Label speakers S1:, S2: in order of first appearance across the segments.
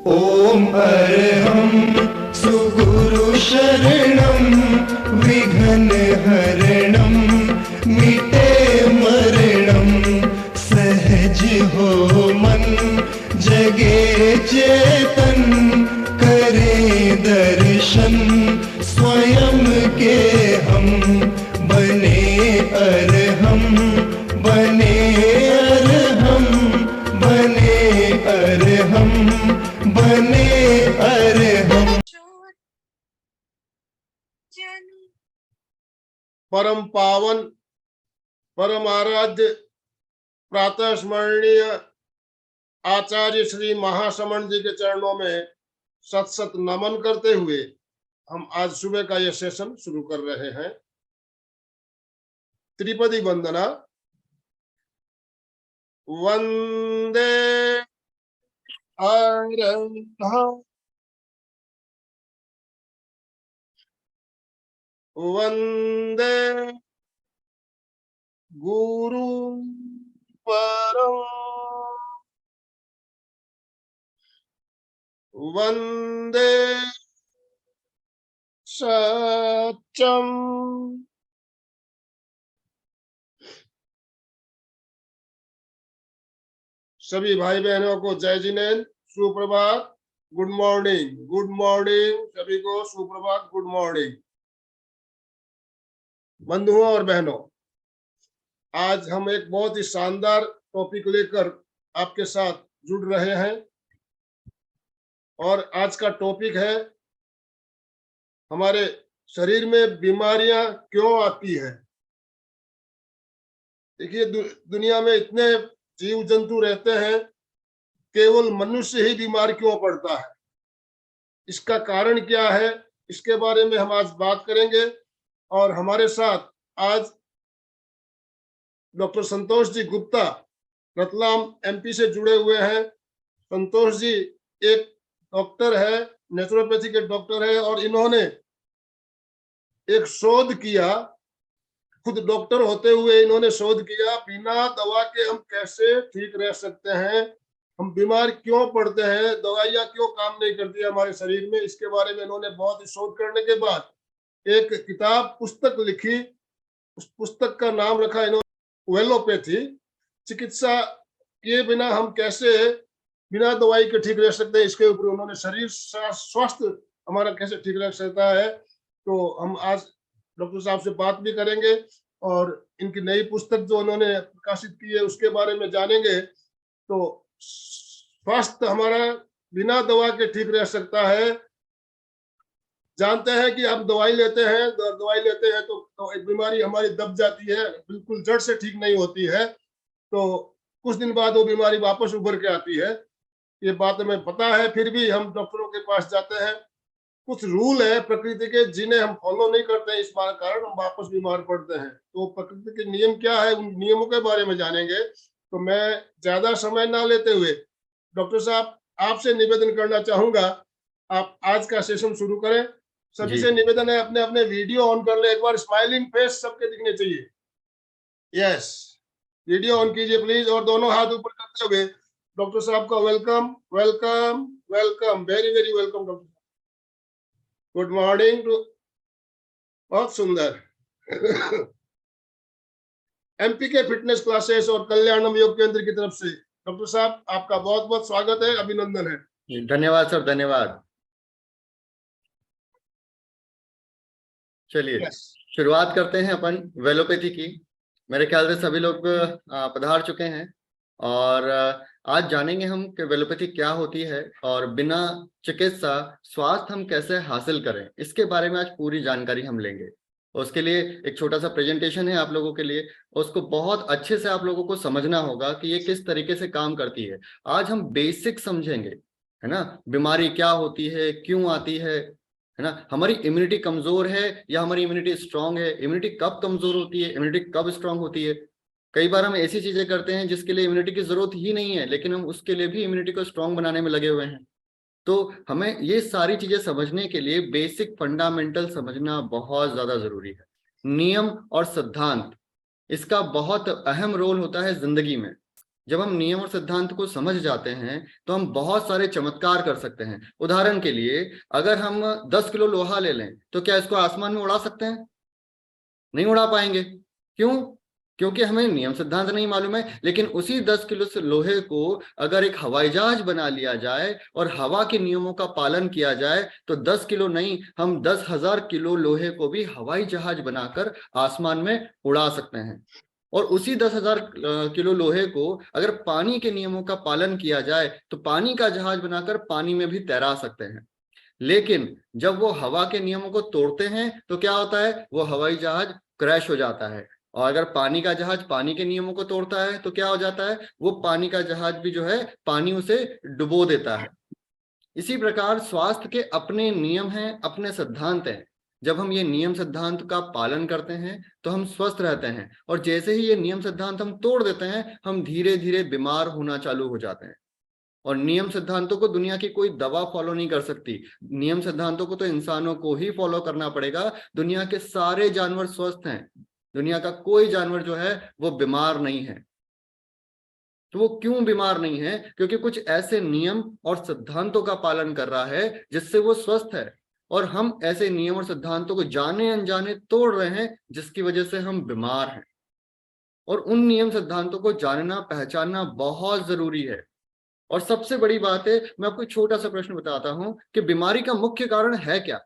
S1: ओम अरहं सुगुरु शरणं विघ्न हरणं मिटे मरणं सहज हो मन जगे चेतन करे दर्शन स्वयं के हम बने अरहं बने अरहं बने अरहं बने अरहं।
S2: परम पावन परम आराध्य प्रातः स्मरणीय आचार्य श्री महासमण जी के चरणों में सत सत नमन करते हुए हम आज सुबह का यह सेशन शुरू कर रहे हैं। त्रिपदी वंदना। वंदे अरहं वंदे गुरु परम वंदे सत्यम। सभी भाई बहनों को जय जिनेन्द्र, सुप्रभात, गुड मॉर्निंग। गुड मॉर्निंग सभी को, सुप्रभात, गुड मॉर्निंग। बंधुओं और बहनों, आज हम एक बहुत ही शानदार टॉपिक लेकर आपके साथ जुड़ रहे हैं और आज का टॉपिक है हमारे शरीर में बीमारियां क्यों आती है। देखिए, दुनिया में इतने जीव जंतु रहते हैं, केवल मनुष्य ही बीमार क्यों पड़ता है, इसका कारण क्या है, इसके बारे में हम आज बात करेंगे। और हमारे साथ आज डॉक्टर संतोष जी गुप्ता रतलाम एमपी से जुड़े हुए हैं। संतोष जी एक डॉक्टर है, नेचुरोपैथी के डॉक्टर है और इन्होंने एक शोध किया, खुद डॉक्टर होते हुए इन्होंने शोध किया बिना दवा के हम कैसे ठीक रह सकते हैं, हम बीमार क्यों पड़ते हैं, दवाइयां क्यों काम नहीं करती है हमारे शरीर में। इसके बारे में इन्होंने बहुत ही शोध करने के बाद एक किताब पुस्तक लिखी। उस पुस्तक का नाम रखा इन्होंने वेलोपैथी। चिकित्सा किए बिना हम कैसे बिना दवाई के ठीक रह सकते हैं, इसके ऊपर उन्होंने शरीर स्वास्थ्य हमारा कैसे ठीक रह सकता है। तो हम आज डॉक्टर साहब से बात भी करेंगे और इनकी नई पुस्तक जो उन्होंने प्रकाशित की है उसके बारे में जानेंगे। तो स्वास्थ्य हमारा बिना दवा के ठीक रह सकता है। जानते हैं कि हम दवाई लेते हैं तो एक बीमारी हमारी दब जाती है, बिल्कुल जड़ से ठीक नहीं होती है, तो कुछ दिन बाद वो बीमारी वापस उभर के आती है। ये बात हमें पता है, फिर भी हम डॉक्टरों के पास जाते हैं। कुछ रूल है प्रकृति के जिन्हें हम फॉलो नहीं करते हैं, इस बार कारण हम वापस बीमार पड़ते हैं। तो प्रकृति के नियम क्या है, उन नियमों के बारे में जानेंगे। तो मैं ज्यादा समय ना लेते हुए डॉक्टर साहब आपसे निवेदन करना चाहूंगा, आप आज का सेशन शुरू करें। सभी से निवेदन है, अपने अपने वीडियो ऑन कर ले, एक बार स्माइलिंग फेस सबके दिखने चाहिए। यस, वीडियो ऑन कीजिए प्लीज और दोनों हाथ ऊपर करते हुए डॉक्टर साहब का welcome welcome welcome, very very welcome doctor. Good morning to, बहुत सुंदर। एमपी के फिटनेस क्लासेस और कल्याणम योग केंद्र की तरफ से डॉक्टर साहब आपका बहुत बहुत स्वागत है, अभिनंदन है।
S3: धन्यवाद सर, धन्यवाद। चलिए शुरुआत करते हैं अपन वेलोपैथी की। मेरे ख्याल से सभी लोग पधार चुके हैं और आज जानेंगे हम कि वेलोपैथी क्या होती है और बिना चिकित्सा स्वास्थ्य हम कैसे हासिल करें, इसके बारे में आज पूरी जानकारी हम लेंगे। उसके लिए एक छोटा सा प्रेजेंटेशन है आप लोगों के लिए, उसको बहुत अच्छे से आप लोगों को समझना होगा कि ये किस तरीके से काम करती है। आज हम बेसिक समझेंगे, है ना, बीमारी क्या होती है, क्यों आती है ना, हमारी इम्यूनिटी कमजोर है या हमारी इम्यूनिटी स्ट्रांग है, इम्यूनिटी कब कमजोर होती है, इम्यूनिटी कब स्ट्रांग होती है। कई बार हम ऐसी चीजें करते हैं जिसके लिए इम्यूनिटी की जरूरत ही नहीं है, लेकिन हम उसके लिए भी इम्यूनिटी को स्ट्रांग बनाने में लगे हुए हैं। तो हमें ये सारी चीजें समझने के लिए बेसिक फंडामेंटल समझना बहुत ज्यादा जरूरी है। नियम और सिद्धांत, इसका बहुत अहम रोल होता है जिंदगी में। जब हम नियम और सिद्धांत को समझ जाते हैं तो हम बहुत सारे चमत्कार कर सकते हैं। उदाहरण के लिए, अगर हम 10 किलो लोहा ले लें तो क्या इसको आसमान में उड़ा सकते हैं? नहीं उड़ा पाएंगे। क्यों? क्योंकि हमें नियम सिद्धांत नहीं मालूम है। लेकिन उसी 10 किलो से लोहे को अगर एक हवाई जहाज बना लिया जाए और हवा के नियमों का पालन किया जाए तो 10 किलो नहीं, हम 10,000 किलो लोहे को भी हवाई जहाज बनाकर आसमान में उड़ा सकते हैं। और उसी 10,000 किलो लोहे को अगर पानी के नियमों का पालन किया जाए तो पानी का जहाज बनाकर पानी में भी तैरा सकते हैं। लेकिन जब वो हवा के नियमों को तोड़ते हैं तो क्या होता है? वो हवाई जहाज क्रैश हो जाता है। और अगर पानी का जहाज पानी के नियमों को तोड़ता है तो क्या हो जाता है? वो पानी का जहाज भी जो है पानी उसे डुबो देता है। इसी प्रकार स्वास्थ्य के अपने नियम हैं, अपने सिद्धांत हैं। जब हम ये नियम सिद्धांत का पालन करते हैं तो हम स्वस्थ रहते हैं, और जैसे ही ये नियम सिद्धांत हम तोड़ देते हैं हम धीरे धीरे बीमार होना चालू हो जाते हैं। और नियम सिद्धांतों को दुनिया की कोई दवा फॉलो नहीं कर सकती। नियम सिद्धांतों को तो इंसानों को ही फॉलो करना पड़ेगा। दुनिया के सारे जानवर स्वस्थ हैं, दुनिया का कोई जानवर जो है वो बीमार नहीं है। तो वो क्यों बीमार नहीं है? क्योंकि कुछ ऐसे नियम और सिद्धांतों का पालन कर रहा है जिससे वो स्वस्थ है। और हम ऐसे नियम और सिद्धांतों को जाने अनजाने तोड़ रहे हैं जिसकी वजह से हम बीमार हैं। और उन नियम सिद्धांतों को जानना पहचानना बहुत जरूरी है। और सबसे बड़ी बात है, मैं आपको एक छोटा सा प्रश्न बताता हूं कि बीमारी का मुख्य कारण है क्या?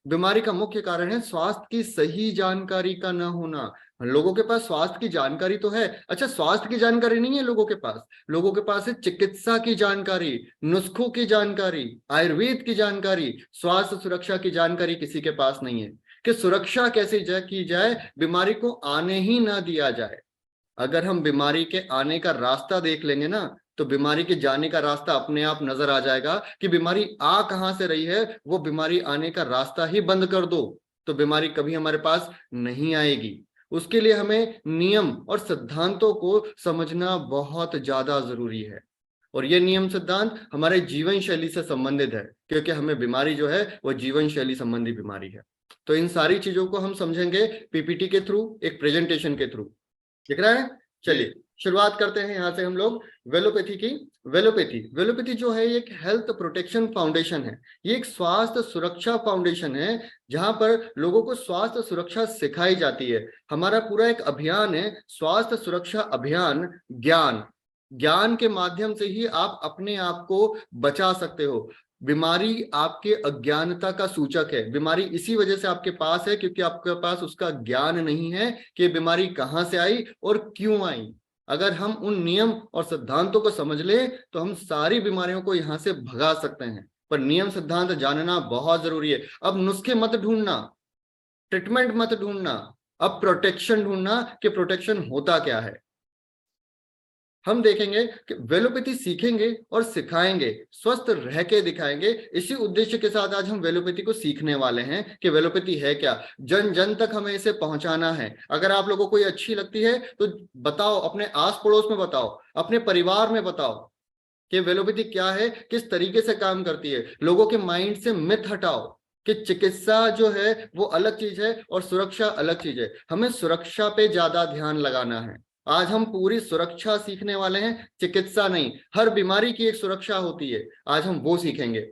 S3: बीमारी का मुख्य कारण है स्वास्थ्य की सही जानकारी का न होना। लोगों के पास स्वास्थ्य की जानकारी तो है, अच्छा स्वास्थ्य की जानकारी नहीं है लोगों के पास। लोगों के पास है चिकित्सा की जानकारी, नुस्खों की जानकारी, आयुर्वेद की जानकारी। स्वास्थ्य सुरक्षा की जानकारी किसी के पास नहीं है कि सुरक्षा कैसे की जाए, बीमारी को आने ही ना दिया जाए। अगर हम बीमारी के आने का रास्ता देख लेंगे ना तो बीमारी के जाने का रास्ता अपने आप नजर आ जाएगा कि बीमारी आ कहां से रही है। वो बीमारी आने का रास्ता ही बंद कर दो तो बीमारी कभी हमारे पास नहीं आएगी। उसके लिए हमें नियम और सिद्धांतों को समझना बहुत ज्यादा जरूरी है। और ये नियम सिद्धांत हमारे जीवन शैली से संबंधित है, क्योंकि हमें बीमारी जो है वो जीवन शैली संबंधी बीमारी है। तो इन सारी चीजों को हम समझेंगे पीपीटी के थ्रू, एक प्रेजेंटेशन के थ्रू। दिख रहा है? चलिए शुरुआत करते हैं यहां से हम लोग वेलोपैथी की। वेलोपैथी जो है एक हेल्थ प्रोटेक्शन फाउंडेशन है। ये एक स्वास्थ्य सुरक्षा फाउंडेशन है जहां पर लोगों को स्वास्थ्य सुरक्षा सिखाई जाती है। हमारा पूरा एक अभियान है स्वास्थ्य सुरक्षा अभियान। ज्ञान के माध्यम से ही आप अपने आप को बचा सकते हो। बीमारी आपके अज्ञानता का सूचक है। बीमारी इसी वजह से आपके पास है क्योंकि आपके पास उसका ज्ञान नहीं है कि बीमारी कहां से आई और क्यों आई। अगर हम उन नियम और सिद्धांतों को समझ ले तो हम सारी बीमारियों को यहां से भगा सकते हैं। पर नियम सिद्धांत जानना बहुत जरूरी है। अब नुस्खे मत ढूंढना, ट्रीटमेंट मत ढूंढना, अब प्रोटेक्शन ढूंढना कि प्रोटेक्शन होता क्या है। हम देखेंगे कि वेलोपैथी सीखेंगे और सिखाएंगे, स्वस्थ रह के दिखाएंगे। इसी उद्देश्य के साथ आज हम वेलोपैथी को सीखने वाले हैं कि वेलोपैथी है क्या। जन जन तक हमें इसे पहुंचाना है। अगर आप लोगों को ये अच्छी लगती है तो बताओ, अपने आस पड़ोस में बताओ, अपने परिवार में बताओ कि वेलोपैथी क्या है, किस तरीके से काम करती है। लोगों के माइंड से मिथ हटाओ कि चिकित्सा जो है वो अलग चीज है और सुरक्षा अलग चीज है। हमें सुरक्षा पे ज्यादा ध्यान लगाना है। आज हम पूरी सुरक्षा सीखने वाले हैं, चिकित्सा नहीं। हर बीमारी की एक सुरक्षा होती है, आज हम वो सीखेंगे।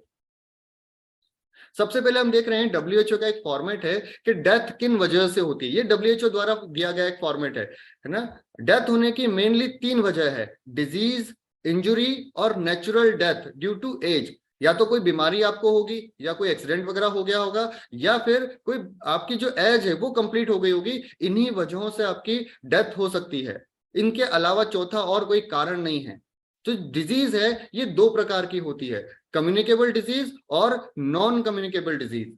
S3: सबसे पहले हम देख रहे हैं WHO का एक फॉर्मेट है कि डेथ किन वजह से होती है। ये WHO द्वारा दिया गया एक फॉर्मेट है ना। डेथ होने की मेनली 3 वजह है, डिजीज, इंजुरी और natural death due to age. या तो कोई बीमारी आपको होगी, या कोई एक्सीडेंट वगैरह हो गया होगा, या फिर कोई आपकी जो एज है वो कंप्लीट हो गई होगी। इन्हीं वजहों से आपकी डेथ हो सकती है। इनके अलावा चौथा और कोई कारण नहीं है। तो डिजीज है ये 2 प्रकार की होती है, कम्युनिकेबल डिजीज और नॉन कम्युनिकेबल डिजीज।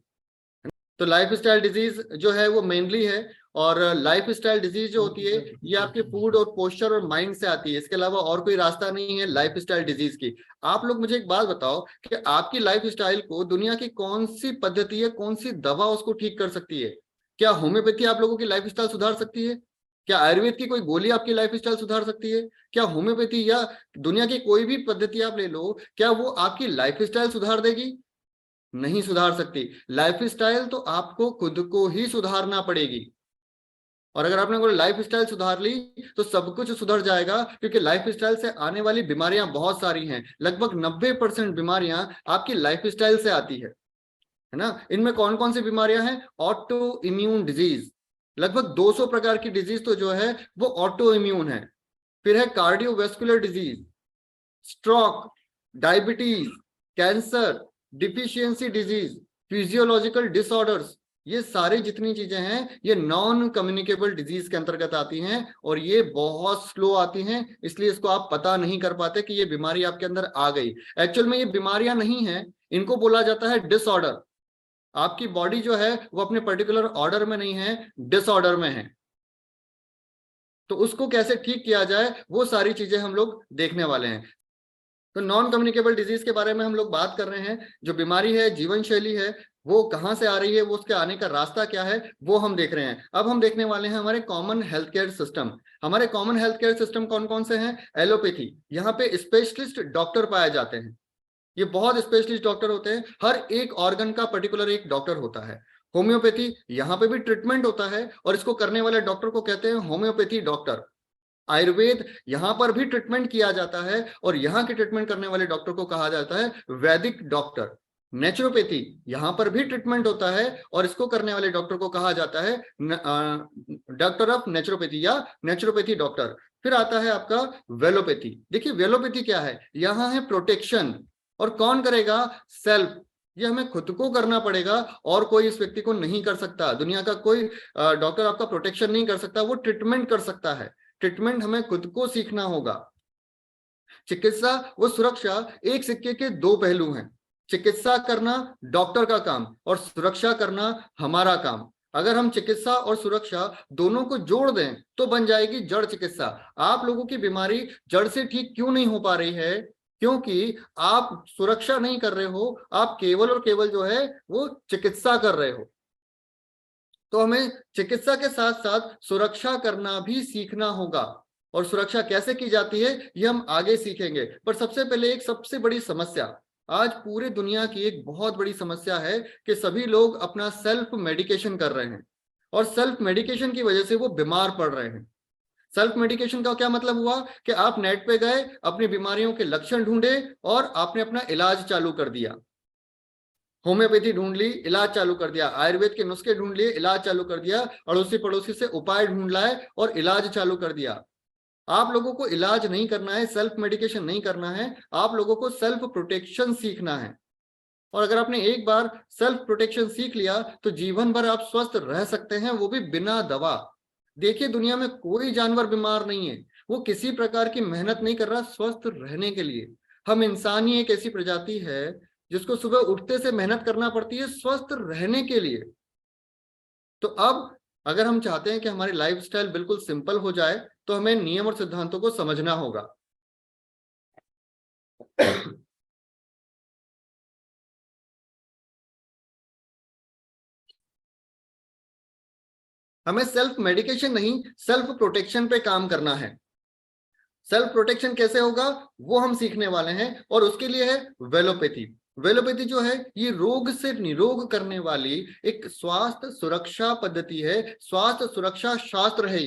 S3: तो लाइफ स्टाइल डिजीज जो है वो मेनली है। और लाइफ स्टाइल डिजीज जो होती है ये आपके फूड और पोस्चर और माइंड से आती है। इसके अलावा और कोई रास्ता नहीं है लाइफ स्टाइल डिजीज की। आप लोग मुझे एक बात बताओ कि आपकी लाइफ स्टाइल को दुनिया की कौन सी पद्धति है, कौन सी दवा उसको ठीक कर सकती है? क्या होम्योपैथी आप लोगों की लाइफ स्टाइल सुधार सकती है? क्या आयुर्वेद की कोई गोली आपकी लाइफ स्टाइल सुधार सकती है? क्या होम्योपैथी या दुनिया की कोई भी पद्धति आप ले लो, क्या वो आपकी लाइफ स्टाइल सुधार देगी? नहीं सुधार सकती। लाइफ स्टाइल तो आपको खुद को ही सुधारना पड़ेगी। और अगर आपने कोई लाइफ स्टाइल सुधार ली तो सब कुछ सुधर जाएगा, क्योंकि लाइफ स्टाइल से आने वाली बीमारियां बहुत सारी हैं। लगभग 90% बीमारियां आपकी लाइफ स्टाइल से आती है ना। इनमें कौन कौन सी बीमारियां हैं? ऑटो इम्यून डिजीज, लगभग 200 प्रकार की डिजीज तो जो है वो ऑटो इम्यून है। फिर है cardiovascular disease, stroke, diabetes, cancer, deficiency disease, physiological disorders, ये सारी जितनी चीजें हैं ये नॉन कम्युनिकेबल डिजीज के अंतर्गत आती हैं, और ये बहुत स्लो आती हैं, इसलिए इसको आप पता नहीं कर पाते कि ये बीमारी आपके अंदर आ गई। एक्चुअल में ये बीमारियां नहीं है, इनको बोला जाता है डिसऑर्डर। आपकी बॉडी जो है वो अपने पर्टिकुलर ऑर्डर में नहीं है, डिसऑर्डर में है। तो उसको कैसे ठीक किया जाए वो सारी चीजें हम लोग देखने वाले हैं। तो नॉन कम्युनिकेबल डिजीज के बारे में हम लोग बात कर रहे हैं। जो बीमारी है, जीवन शैली है, वो कहाँ से आ रही है, वो उसके आने का रास्ता क्या है, वो हम देख रहे हैं। अब हम देखने वाले हैं हमारे कॉमन हेल्थ केयर सिस्टम। हमारे कॉमन हेल्थ केयर सिस्टम कौन कौन से हैं? एलोपैथी, यहाँ पे स्पेशलिस्ट डॉक्टर पाए जाते हैं। ये बहुत स्पेशलिस्ट डॉक्टर होते हैं, हर एक ऑर्गन का पर्टिकुलर एक डॉक्टर होता है। होम्योपैथी, यहाँ पे भी ट्रीटमेंट होता है और इसको करने वाले डॉक्टर को कहते हैं होम्योपैथी डॉक्टर। आयुर्वेद, यहां पर भी ट्रीटमेंट किया जाता है और यहाँ के ट्रीटमेंट करने वाले डॉक्टर को कहा जाता है वैदिक डॉक्टर। नेचुरोपैथी, यहां पर भी ट्रीटमेंट होता है और इसको करने वाले डॉक्टर को कहा जाता है डॉक्टर ऑफ नेचुरोपैथी या नेचुरोपैथी डॉक्टर। फिर आता है आपका वेलोपैथी। देखिए वेलोपैथी क्या है? यहाँ है प्रोटेक्शन, और कौन करेगा? सेल्फ। ये हमें खुद को करना पड़ेगा और कोई इस व्यक्ति को नहीं कर सकता। दुनिया का कोई डॉक्टर आपका प्रोटेक्शन नहीं कर सकता, वो ट्रीटमेंट कर सकता है। ट्रीटमेंट हमें खुद को सीखना होगा। चिकित्सा व सुरक्षा एक सिक्के के दो पहलू हैं। चिकित्सा करना डॉक्टर का काम और सुरक्षा करना हमारा काम। अगर हम चिकित्सा और सुरक्षा दोनों को जोड़ दें तो बन जाएगी जड़ चिकित्सा। आप लोगों की बीमारी जड़ से ठीक क्यों नहीं हो पा रही है? क्योंकि आप सुरक्षा नहीं कर रहे हो, आप केवल और केवल जो है वो चिकित्सा कर रहे हो। तो हमें चिकित्सा के साथ साथ सुरक्षा करना भी सीखना होगा, और सुरक्षा कैसे की जाती है ये हम आगे सीखेंगे। पर सबसे पहले एक सबसे बड़ी समस्या, आज पूरे दुनिया की एक बहुत बड़ी समस्या है कि सभी लोग अपना सेल्फ मेडिकेशन कर रहे हैं, और सेल्फ मेडिकेशन की वजह से वो बीमार पड़ रहे हैं। सेल्फ मेडिकेशन का क्या मतलब हुआ कि आप नेट पे गए, अपनी बीमारियों के लक्षण ढूंढे और आपने अपना इलाज चालू कर दिया। होम्योपैथी ढूंढ ली, इलाज चालू कर दिया। आयुर्वेद के नुस्खे ढूंढ लिए, इलाज चालू कर दिया। अड़ोसी पड़ोसी से उपाय ढूंढ लाए और इलाज चालू कर दिया। आप लोगों को इलाज नहीं करना है, सेल्फ मेडिकेशन नहीं करना है, आप लोगों को सेल्फ प्रोटेक्शन सीखना है। और अगर आपने एक बार सेल्फ प्रोटेक्शन सीख लिया तो जीवन भर आप स्वस्थ रह सकते हैं, वो भी बिना दवा। देखिए दुनिया में कोई जानवर बीमार नहीं है, वो किसी प्रकार की मेहनत नहीं कर रहा स्वस्थ रहने के लिए। हम इंसान ही एक ऐसी प्रजाति है जिसको सुबह उठते से मेहनत करना पड़ती है स्वस्थ रहने के लिए। तो अब अगर हम चाहते हैं कि हमारी लाइफस्टाइल बिल्कुल सिंपल हो जाए तो हमें नियम और सिद्धांतों को समझना होगा। हमें सेल्फ मेडिकेशन नहीं, सेल्फ प्रोटेक्शन पे काम करना है। सेल्फ प्रोटेक्शन कैसे होगा वो हम सीखने वाले हैं, और उसके लिए है वेलोपैथी। वेलोपैथी जो है ये रोग से निरोग करने वाली एक स्वास्थ्य सुरक्षा पद्धति है, स्वास्थ्य सुरक्षा शास्त्र है।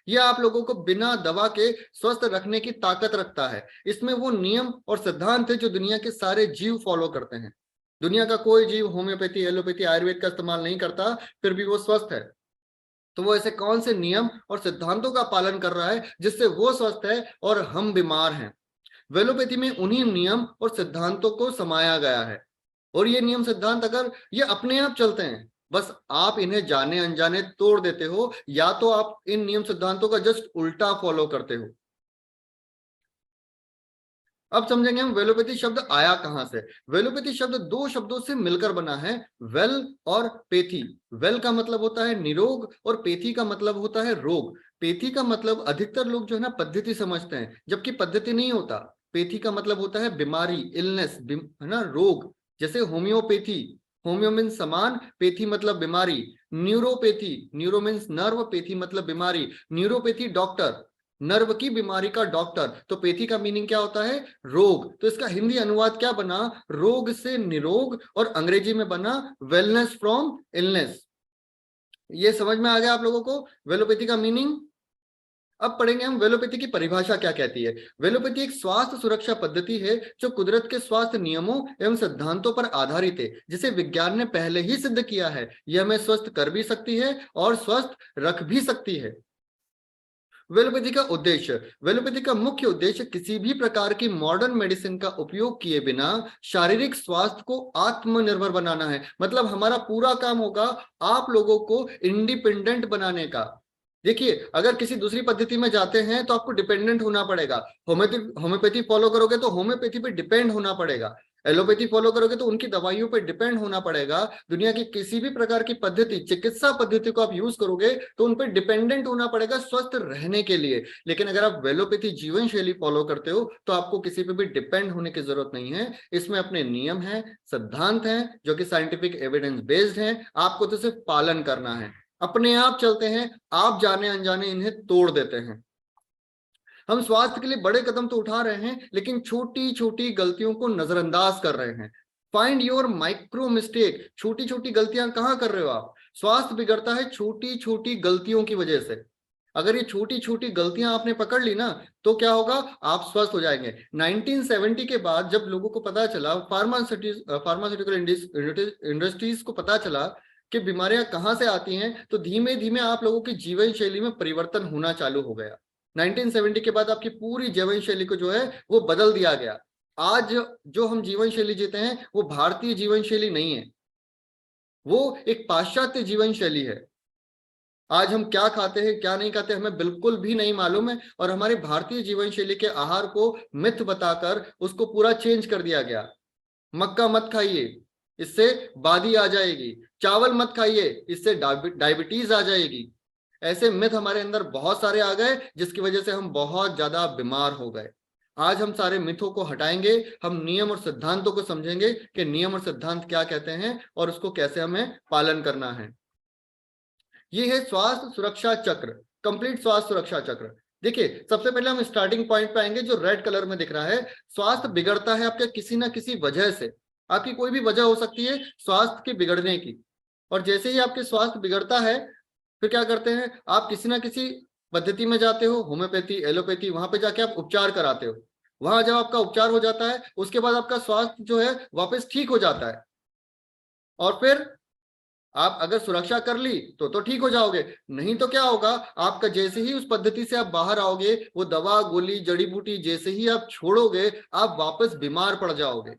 S3: ये आप लोगों को बिना दवा के स्वस्थ रखने की ताकत रखता है। इसमें वो नियम और सिद्धांत है जो दुनिया के सारे जीव फॉलो करते हैं। दुनिया का कोई जीव होम्योपैथी, एलोपैथी, आयुर्वेद का इस्तेमाल नहीं करता, फिर भी वो स्वस्थ है। तो वो ऐसे कौन से नियम और सिद्धांतों का पालन कर रहा है जिससे वो स्वस्थ है और हम बीमार हैं? वेलोपैथी में उन्हीं नियम और सिद्धांतों को समाया गया है, और ये नियम सिद्धांत अगर ये अपने आप चलते हैं, बस आप इन्हें जाने अनजाने तोड़ देते हो, या तो आप इन नियम सिद्धांतों का जस्ट उल्टा फॉलो करते हो। अब समझेंगे हम वेलोपैथी शब्द आया कहां से। वेलोपैथी शब्द दो शब्दों से मिलकर बना है, वेल और पेथी। वेल का मतलब होता है निरोग और पेथी का मतलब होता है रोग। पेथी का मतलब अधिकतर लोग जो है ना पद्धति समझते हैं, जबकि पद्धति नहीं होता। पेथी का मतलब होता है बीमारी, इलनेस, है ना, रोग। जैसे होम्योपैथी, होम्यो मीन्स समान, पेथी मतलब बीमारी। न्यूरोपैथी, न्यूरो मीन्स नर्व, पेथी मतलब बीमारी। न्यूरोपैथी डॉक्टर, नर्व की बीमारी का डॉक्टर। तो पेथी का मीनिंग क्या होता है? रोग। तो इसका हिंदी अनुवाद क्या बना? रोग से निरोग, और अंग्रेजी में बना वेलनेस फ्रॉम इलनेस। ये समझ में आ गया आप लोगों को वेलोपैथी का मीनिंग? अब पढ़ेंगे हम वेलोपैथी की परिभाषा क्या कहती है। वेलोपैथी एक स्वास्थ्य सुरक्षा पद्धति है जो कुदरत के स्वास्थ्य नियमों एवं सिद्धांतों पर आधारित है, जिसे विज्ञान ने पहले ही सिद्ध किया है। यह हमें स्वस्थ कर भी सकती है और स्वस्थ रख भी सकती है। वेलोपैथी का उद्देश्य, वेलोपैथी का मुख्य उद्देश्य किसी भी प्रकार की मॉडर्न मेडिसिन का उपयोग किए बिना शारीरिक स्वास्थ्य को आत्मनिर्भर बनाना है। मतलब हमारा पूरा काम होगा आप लोगों को इंडिपेंडेंट बनाने का। देखिए, अगर किसी दूसरी पद्धति में जाते हैं तो आपको डिपेंडेंट होना पड़ेगा। होम्योपैथी फॉलो करोगे तो होम्योपैथी पे डिपेंड होना पड़ेगा। एलोपैथी फॉलो करोगे तो उनकी दवाइयों पर डिपेंड होना पड़ेगा। दुनिया की किसी भी प्रकार की पद्धति, चिकित्सा पद्धति को आप यूज करोगे तो उन पर डिपेंडेंट होना पड़ेगा स्वस्थ रहने के लिए। लेकिन अगर आप वेलोपैथी जीवन शैली फॉलो करते हो तो आपको किसी पे भी डिपेंड होने की जरूरत नहीं है। इसमें अपने नियम हैं, सिद्धांत हैं जो कि साइंटिफिक एविडेंस बेस्ड हैं, आपको तो सिर्फ पालन करना है। अपने आप चलते हैं, आप जाने अनजाने इन्हें तोड़ देते हैं। हम स्वास्थ्य के लिए बड़े कदम तो उठा रहे हैं लेकिन छोटी छोटी गलतियों को नजरअंदाज कर रहे हैं। Find your micro mistake. छोटी छोटी गलतियां कहां कर रहे हो आप? स्वास्थ्य बिगड़ता है छोटी छोटी गलतियों की वजह से। अगर ये छोटी छोटी गलतियां आपने पकड़ ली ना तो क्या होगा, आप स्वस्थ हो जाएंगे। 1970 के बाद जब लोगों को पता चला, फार्मास्यूटिकल इंडस्ट्रीज को पता चला कि बीमारियां कहां से आती हैं, तो धीमे धीमे आप लोगों की जीवन शैली में परिवर्तन होना चालू हो गया। 1970 के बाद आपकी पूरी जीवन शैली को जो है वो बदल दिया गया। आज जो हम जीवन शैली जीते हैं वो भारतीय जीवन शैली नहीं है, वो एक पाश्चात्य जीवन शैली है। आज हम क्या खाते हैं क्या नहीं खाते हमें बिल्कुल भी नहीं मालूम है, और हमारे भारतीय जीवन शैली के आहार को मिथ बताकर उसको पूरा चेंज कर दिया गया। मक्का मत खाइए, इससे बादी आ जाएगी। चावल मत खाइए, इससे डायबिटीज आ जाएगी। ऐसे मिथ हमारे अंदर बहुत सारे आ गए जिसकी वजह से हम बहुत ज्यादा बीमार हो गए। आज हम सारे मिथों को हटाएंगे, हम नियम और सिद्धांतों को समझेंगे कि नियम और सिद्धांत क्या कहते हैं और उसको कैसे हमें पालन करना है। ये है स्वास्थ्य सुरक्षा चक्र, कंप्लीट स्वास्थ्य सुरक्षा चक्र। देखिए, सबसे पहले हम स्टार्टिंग पॉइंट पे आएंगे जो रेड कलर में दिख रहा है। स्वास्थ्य बिगड़ता है आपके किसी ना किसी वजह से। आपकी कोई भी वजह हो सकती है स्वास्थ्य के बिगड़ने की, और जैसे ही आपके स्वास्थ्य बिगड़ता है फिर क्या करते हैं, आप किसी ना किसी पद्धति में जाते हो, होम्योपैथी, एलोपैथी, वहां पे जाके आप उपचार कराते हो। वहां जब आपका उपचार हो जाता है उसके बाद आपका स्वास्थ्य जो है वापस ठीक हो जाता है, और फिर आप अगर सुरक्षा कर ली तो ठीक हो जाओगे, नहीं तो क्या होगा, आपका जैसे ही उस पद्धति से आप बाहर आओगे, वो दवा गोली जड़ी बूटी जैसे ही आप छोड़ोगे, आप वापस बीमार पड़ जाओगे।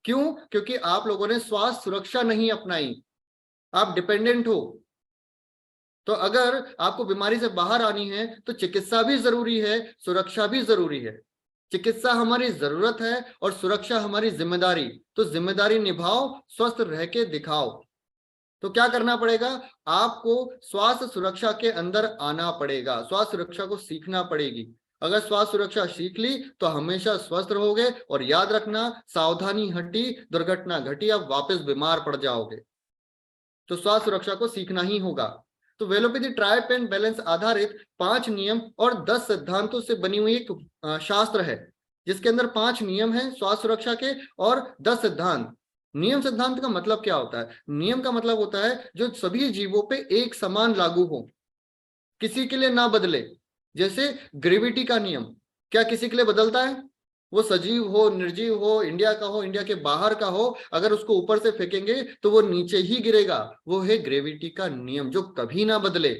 S3: क्यों? क्योंकि आप लोगों ने स्वास्थ्य सुरक्षा नहीं अपनाई, आप डिपेंडेंट हो। तो अगर आपको बीमारी से बाहर आनी है तो चिकित्सा भी जरूरी है, सुरक्षा भी जरूरी है। चिकित्सा हमारी जरूरत है और सुरक्षा हमारी जिम्मेदारी। तो जिम्मेदारी निभाओ, स्वस्थ रह के दिखाओ। तो क्या करना पड़ेगा, आपको स्वास्थ्य सुरक्षा के अंदर आना पड़ेगा, स्वास्थ्य सुरक्षा को सीखना पड़ेगी। अगर स्वास्थ्य सुरक्षा सीख ली तो हमेशा स्वस्थ रहोगे, और याद रखना, सावधानी हटी दुर्घटना घटी, आप वापस बीमार पड़ जाओगे। तो स्वास्थ्य सुरक्षा को सीखना ही होगा। तो वेलोपैथी ट्राइप एंड बैलेंस आधारित 5 नियम और 10 सिद्धांतों से बनी हुई एक शास्त्र है, जिसके अंदर 5 नियम हैं स्वास्थ्य सुरक्षा के और 10 सिद्धांत। नियम सिद्धांत का मतलब क्या होता है? नियम का मतलब होता है जो सभी जीवों पे एक समान लागू हो, किसी के लिए ना बदले। जैसे ग्रेविटी का नियम क्या किसी के लिए बदलता है? वो सजीव हो, निर्जीव हो, इंडिया का हो, इंडिया के बाहर का हो, अगर उसको ऊपर से फेंकेंगे तो वो नीचे ही गिरेगा। वो है ग्रेविटी का नियम जो कभी ना बदले।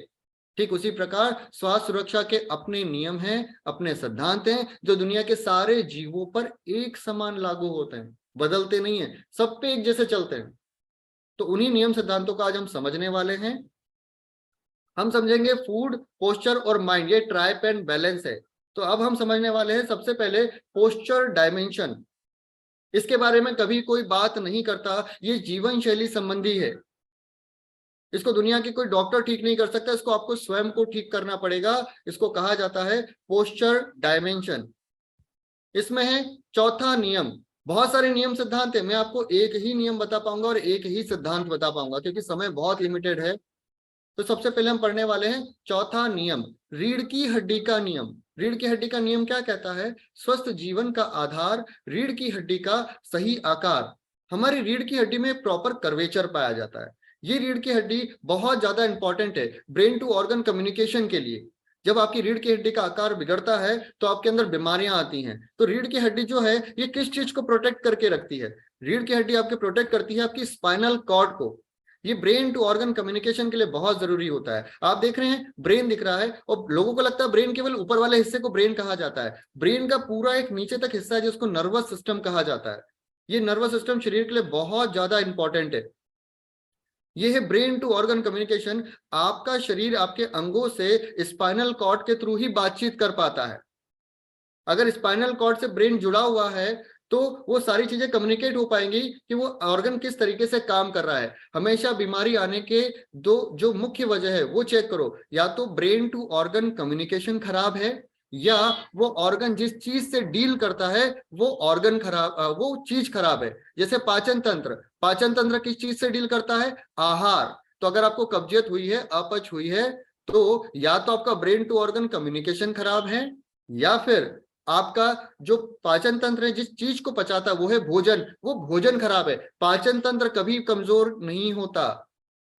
S3: ठीक उसी प्रकार स्वास्थ्य सुरक्षा के अपने नियम हैं, अपने सिद्धांत हैं, जो दुनिया के सारे जीवों पर एक समान लागू होते हैं, बदलते नहीं है, सब पे एक जैसे चलते हैं। तो उन्हीं नियम सिद्धांतों का आज हम समझने वाले हैं। हम समझेंगे फूड, पोस्चर और माइंड, ये ट्राइप एंड बैलेंस है। तो अब हम समझने वाले हैं सबसे पहले पोस्चर डायमेंशन। इसके बारे में कभी कोई बात नहीं करता, ये जीवन शैली संबंधी है। इसको दुनिया के कोई डॉक्टर ठीक नहीं कर सकता, इसको आपको स्वयं को ठीक करना पड़ेगा। इसको कहा जाता है पोस्चर डायमेंशन। इसमें है चौथा नियम। बहुत सारे नियम सिद्धांत है, मैं आपको एक ही नियम बता पाऊंगा और एक ही सिद्धांत बता पाऊंगा क्योंकि समय बहुत लिमिटेड है। तो सबसे पहले हम पढ़ने वाले हैं चौथा नियम, रीढ़ की हड्डी का नियम। रीढ़ की हड्डी का नियम क्या कहता है? स्वस्थ जीवन का आधार रीढ़ की हड्डी का सही आकार। हमारी रीढ़ की हड्डी में प्रॉपर कर्वेचर पाया जाता है। ये रीढ़ की हड्डी बहुत ज्यादा इंपॉर्टेंट है ब्रेन टू ऑर्गन कम्युनिकेशन के लिए। जब आपकी रीढ़ की हड्डी का आकार बिगड़ता है तो आपके अंदर बीमारियां आती हैं। तो रीढ़ की हड्डी जो है ये किस चीज को प्रोटेक्ट करके रखती है? रीढ़ की हड्डी आपके प्रोटेक्ट करती है आपकी स्पाइनल कॉर्ड को। ये ब्रेन टू ऑर्गन कम्युनिकेशन के लिए बहुत जरूरी होता है। आप देख रहे हैं ब्रेन दिख रहा है और लोगों को लगता है ब्रेन केवल ऊपर वाले हिस्से को ब्रेन कहा जाता है। ब्रेन का पूरा एक नीचे तक हिस्सा है जिसको नर्वस सिस्टम कहा जाता है। ये नर्वस सिस्टम शरीर के लिए बहुत ज्यादा इंपॉर्टेंट है। ये है ब्रेन टू ऑर्गन कम्युनिकेशन। आपका शरीर आपके अंगों से स्पाइनल कॉर्ड के थ्रू ही बातचीत कर पाता है। अगर स्पाइनल कॉर्ड से ब्रेन जुड़ा हुआ है तो वो सारी चीजें कम्युनिकेट हो पाएंगी कि वो ऑर्गन किस तरीके से काम कर रहा है। हमेशा बीमारी आने के दो जो मुख्य वजह है वो चेक करो, या तो ब्रेन टू ऑर्गन कम्युनिकेशन खराब है या वो ऑर्गन जिस चीज से डील करता है वो ऑर्गन खराब, वो चीज खराब है। जैसे पाचन तंत्र किस चीज से डील करता है? आहार। तो अगर आपको कब्जियत हुई है, अपच हुई है, तो या तो आपका ब्रेन टू ऑर्गन कम्युनिकेशन खराब है या फिर आपका जो पाचन तंत्र है जिस चीज को पचाता है वो है भोजन, वो भोजन खराब है। पाचन तंत्र कभी कमजोर नहीं होता,